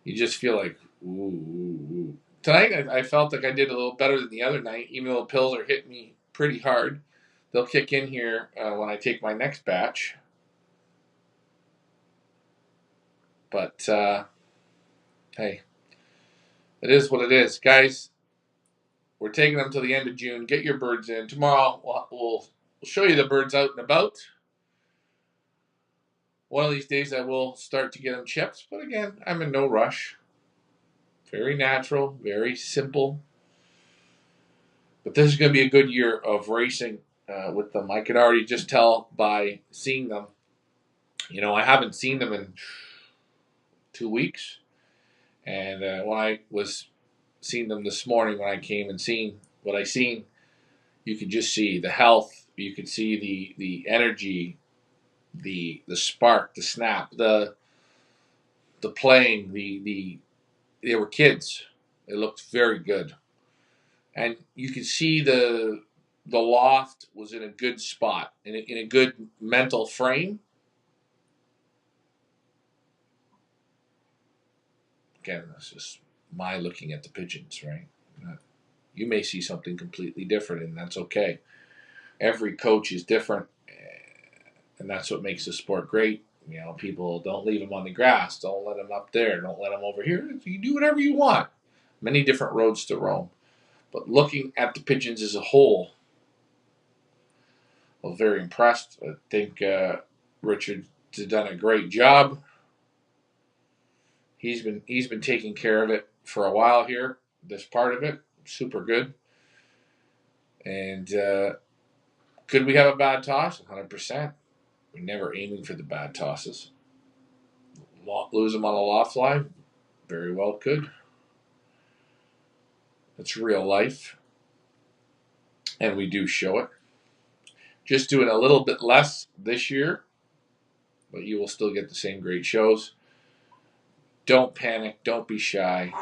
You just feel like, ooh. Tonight, I felt like I did a little better than the other night, even though the pills are hitting me pretty hard. They'll kick in here when I take my next batch. But, hey, it is what it is. Guys, we're taking them to the end of June. Get your birds in. Tomorrow, we'll show you the birds out and about. One of these days, I will start to get them chipped. But again, I'm in no rush. Very natural, very simple. But this is going to be a good year of racing with them. I can already just tell by seeing them. I haven't seen them in 2 weeks. And when I was seeing them this morning, when I came and seen what I seen, you could just see the health. You could see the energy, the spark, the snap, the playing. They were kids. They looked very good. And you could see the loft was in a good spot, in a good mental frame. Again, that's just my looking at the pigeons, right? You may see something completely different, and that's okay. Every coach is different, and that's what makes the sport great. You know, people don't leave them on the grass. Don't let them up there. Don't let them over here. You do whatever you want. Many different roads to roam. But looking at the pigeons as a whole, I was very impressed. I think Richard has done a great job. He's been taking care of it for a while here. This part of it, super good. And could we have a bad toss? 100%. We're never aiming for the bad tosses. Lose them on a loft line? Very well could. It's real life. And we do show it. Just doing a little bit less this year, but you will still get the same great shows. Don't panic. Don't be shy.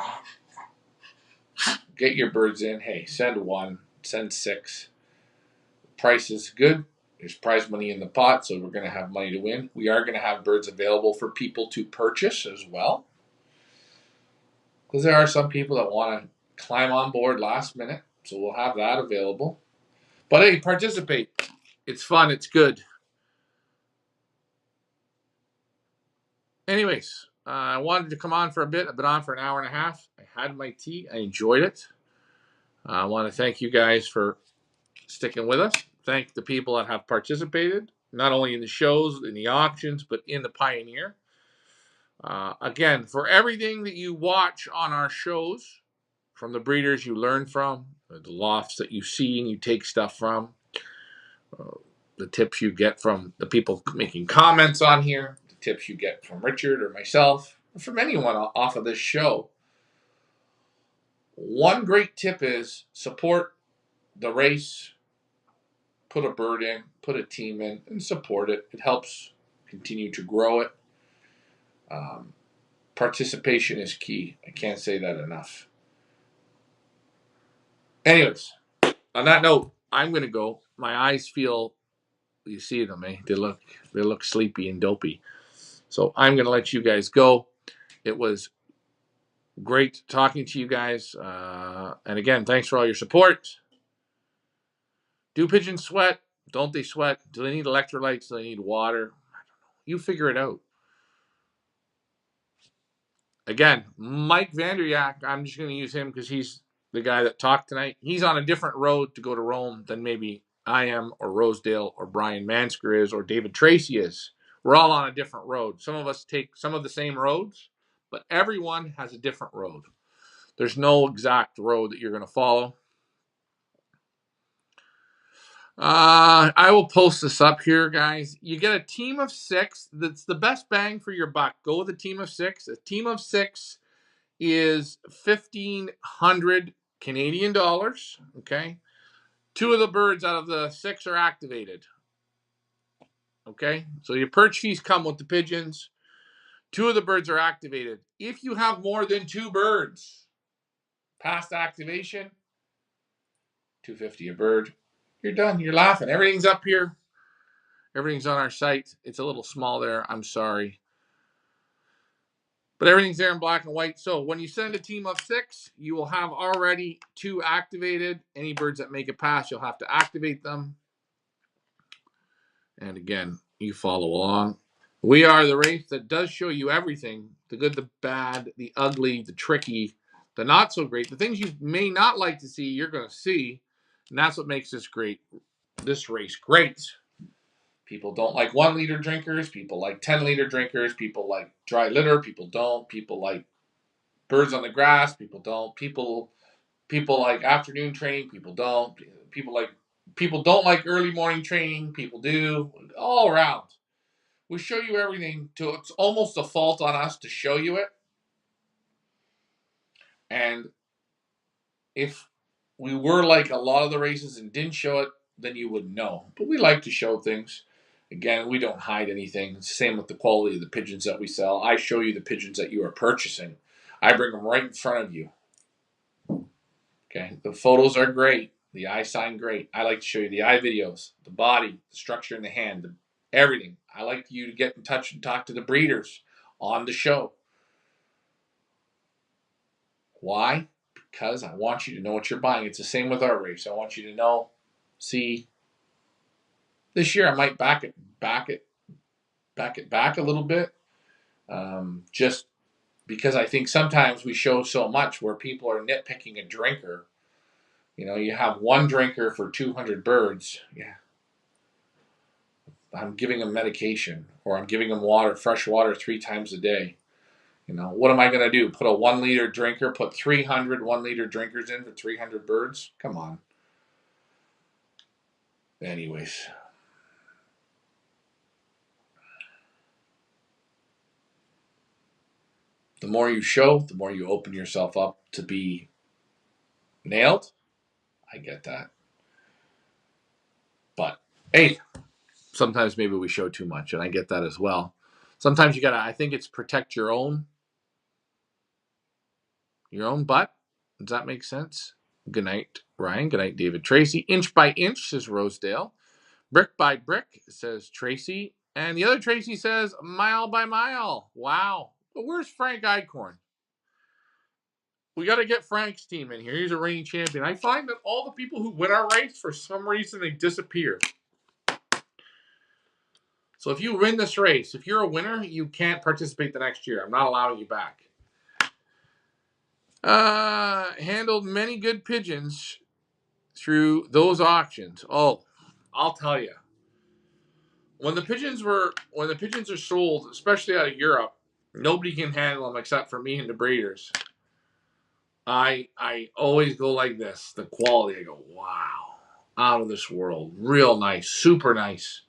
Get your birds in. Hey, send 1, send 6. Price is good. There's prize money in the pot, so we're going to have money to win. We are going to have birds available for people to purchase as well, because there are some people that want to climb on board last minute, so we'll have that available. But hey, participate. It's fun. It's good. Anyways, I wanted to come on for a bit. I've been on for an hour and a half. I had my tea. I enjoyed it. I want to thank you guys for sticking with us. Thank the people that have participated, not only in the shows, in the auctions, but in the Pioneer. Again, for everything that you watch on our shows, from the breeders you learn from, the lofts that you see and you take stuff from, the tips you get from the people making comments on here, the tips you get from Richard or myself, or from anyone off of this show. One great tip is support the race, put a bird in, put a team in, and support it. It helps continue to grow it. Participation is key. I can't say that enough. Anyways, on that note, I'm going to go. My eyes feel, you see them, eh? They look sleepy and dopey. So I'm going to let you guys go. It was great talking to you guys. And again, thanks for all your support. Do pigeons sweat? Don't they sweat? Do they need electrolytes? Do they need water? You figure it out. Again, Mike Vanderyak, I'm just going to use him because he's the guy that talked tonight. He's on a different road to go to Rome than maybe I am, or Rosedale, or Brian Mansker is, or David Tracy is. We're all on a different road. Some of us take some of the same roads, but everyone has a different road. There's no exact road that you're going to follow. I will post this up here, guys. You get a team of 6. That's the best bang for your buck. Go with a team of 6. A team of 6 is 1,500 Canadian dollars. Okay. 2 of the birds out of the 6 are activated. Okay. So your perch fees come with the pigeons. 2 of the birds are activated. If you have more than 2 birds past activation, $250 a bird. You're done. You're laughing. Everything's up here. Everything's on our site. It's a little small there. I'm sorry. But everything's there in black and white. So when you send a team of 6, you will have already 2 activated. Any birds that make it past, you'll have to activate them. And again, you follow along. We are the race that does show you everything. The good, the bad, the ugly, the tricky, the not so great. The things you may not like to see, you're going to see. And that's what makes this race great. People don't like 1 liter drinkers. People like 10 liter drinkers. People like dry litter. People don't. People like birds on the grass. People don't. People like afternoon training. People don't. People don't like early morning training. People do. All around. We show you everything. It's almost a fault on us to show you it. And if we were like a lot of the races and didn't show it, then you would know. But we like to show things. Again, we don't hide anything. Same with the quality of the pigeons that we sell. I show you the pigeons that you are purchasing. I bring them right in front of you. Okay, the photos are great. The eye sign, great. I like to show you the eye videos, the body, the structure in the hand, everything. I like you to get in touch and talk to the breeders on the show. Why? Because I want you to know what you're buying. It's the same with our race. I want you to know, see, this year I might back it back it back a little bit. Just because I think sometimes we show so much where people are nitpicking a drinker. You have one drinker for 200 birds. Yeah, I'm giving them medication, or I'm giving them water, fresh water 3 times a day. What am I going to do? Put a 1 liter drinker, put 300 1 liter drinkers in for 300 birds? Come on. Anyways. The more you show, the more you open yourself up to be nailed. I get that. But, hey, sometimes maybe we show too much, and I get that as well. Sometimes you got to, I think it's protect your own butt. Does that make sense? Good night, Ryan. Good night, David Tracy. Inch by inch, says Rosedale. Brick by brick, says Tracy. And the other Tracy says mile by mile. Wow. But where's Frank Eichhorn? We got to get Frank's team in here. He's a reigning champion. I find that all the people who win our race, for some reason, they disappear. So if you win this race, if you're a winner, you can't participate the next year. I'm not allowing you back. Handled many good pigeons through those auctions. Oh, I'll tell you. When the pigeons are sold, especially out of Europe, nobody can handle them except for me and the breeders. I always go like this. The quality, I go, wow, out of this world. Real nice, super nice.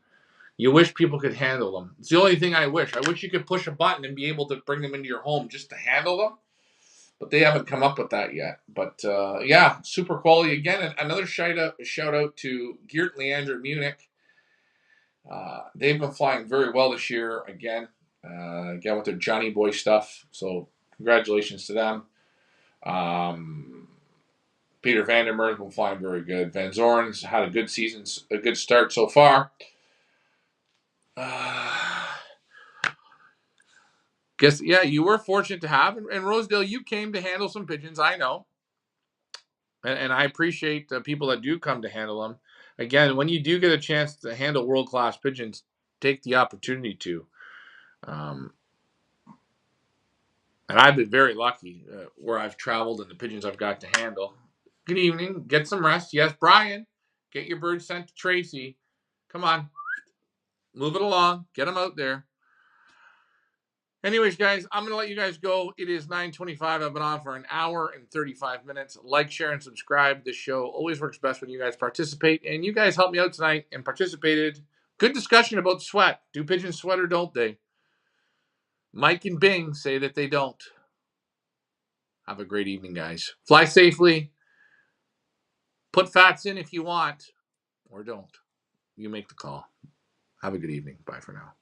You wish people could handle them. It's the only thing I wish. I wish you could push a button and be able to bring them into your home just to handle them. But they haven't come up with that yet. But yeah, super quality. Again, another shout out to Geert Leander Munich. They've been flying very well this year again with their Johnny Boy stuff. So congratulations to them. Peter Vandermeer has been flying very good. Van Zoren's had a good season, a good start so far. Guess, yeah, you were fortunate to have. And Rosedale, you came to handle some pigeons, I know. And I appreciate the people that do come to handle them. Again, when you do get a chance to handle world-class pigeons, take the opportunity to. And I've been very lucky where I've traveled and the pigeons I've got to handle. Good evening. Get some rest. Yes, Brian, get your birds sent to Tracy. Come on. Move it along. Get them out there. Anyways, guys, I'm going to let you guys go. It is 9:25. I've been on for an hour and 35 minutes. Like, share, and subscribe. This show always works best when you guys participate. And you guys helped me out tonight and participated. Good discussion about sweat. Do pigeons sweat or don't they? Mike and Bing say that they don't. Have a great evening, guys. Fly safely. Put fats in if you want, or don't. You make the call. Have a good evening. Bye for now.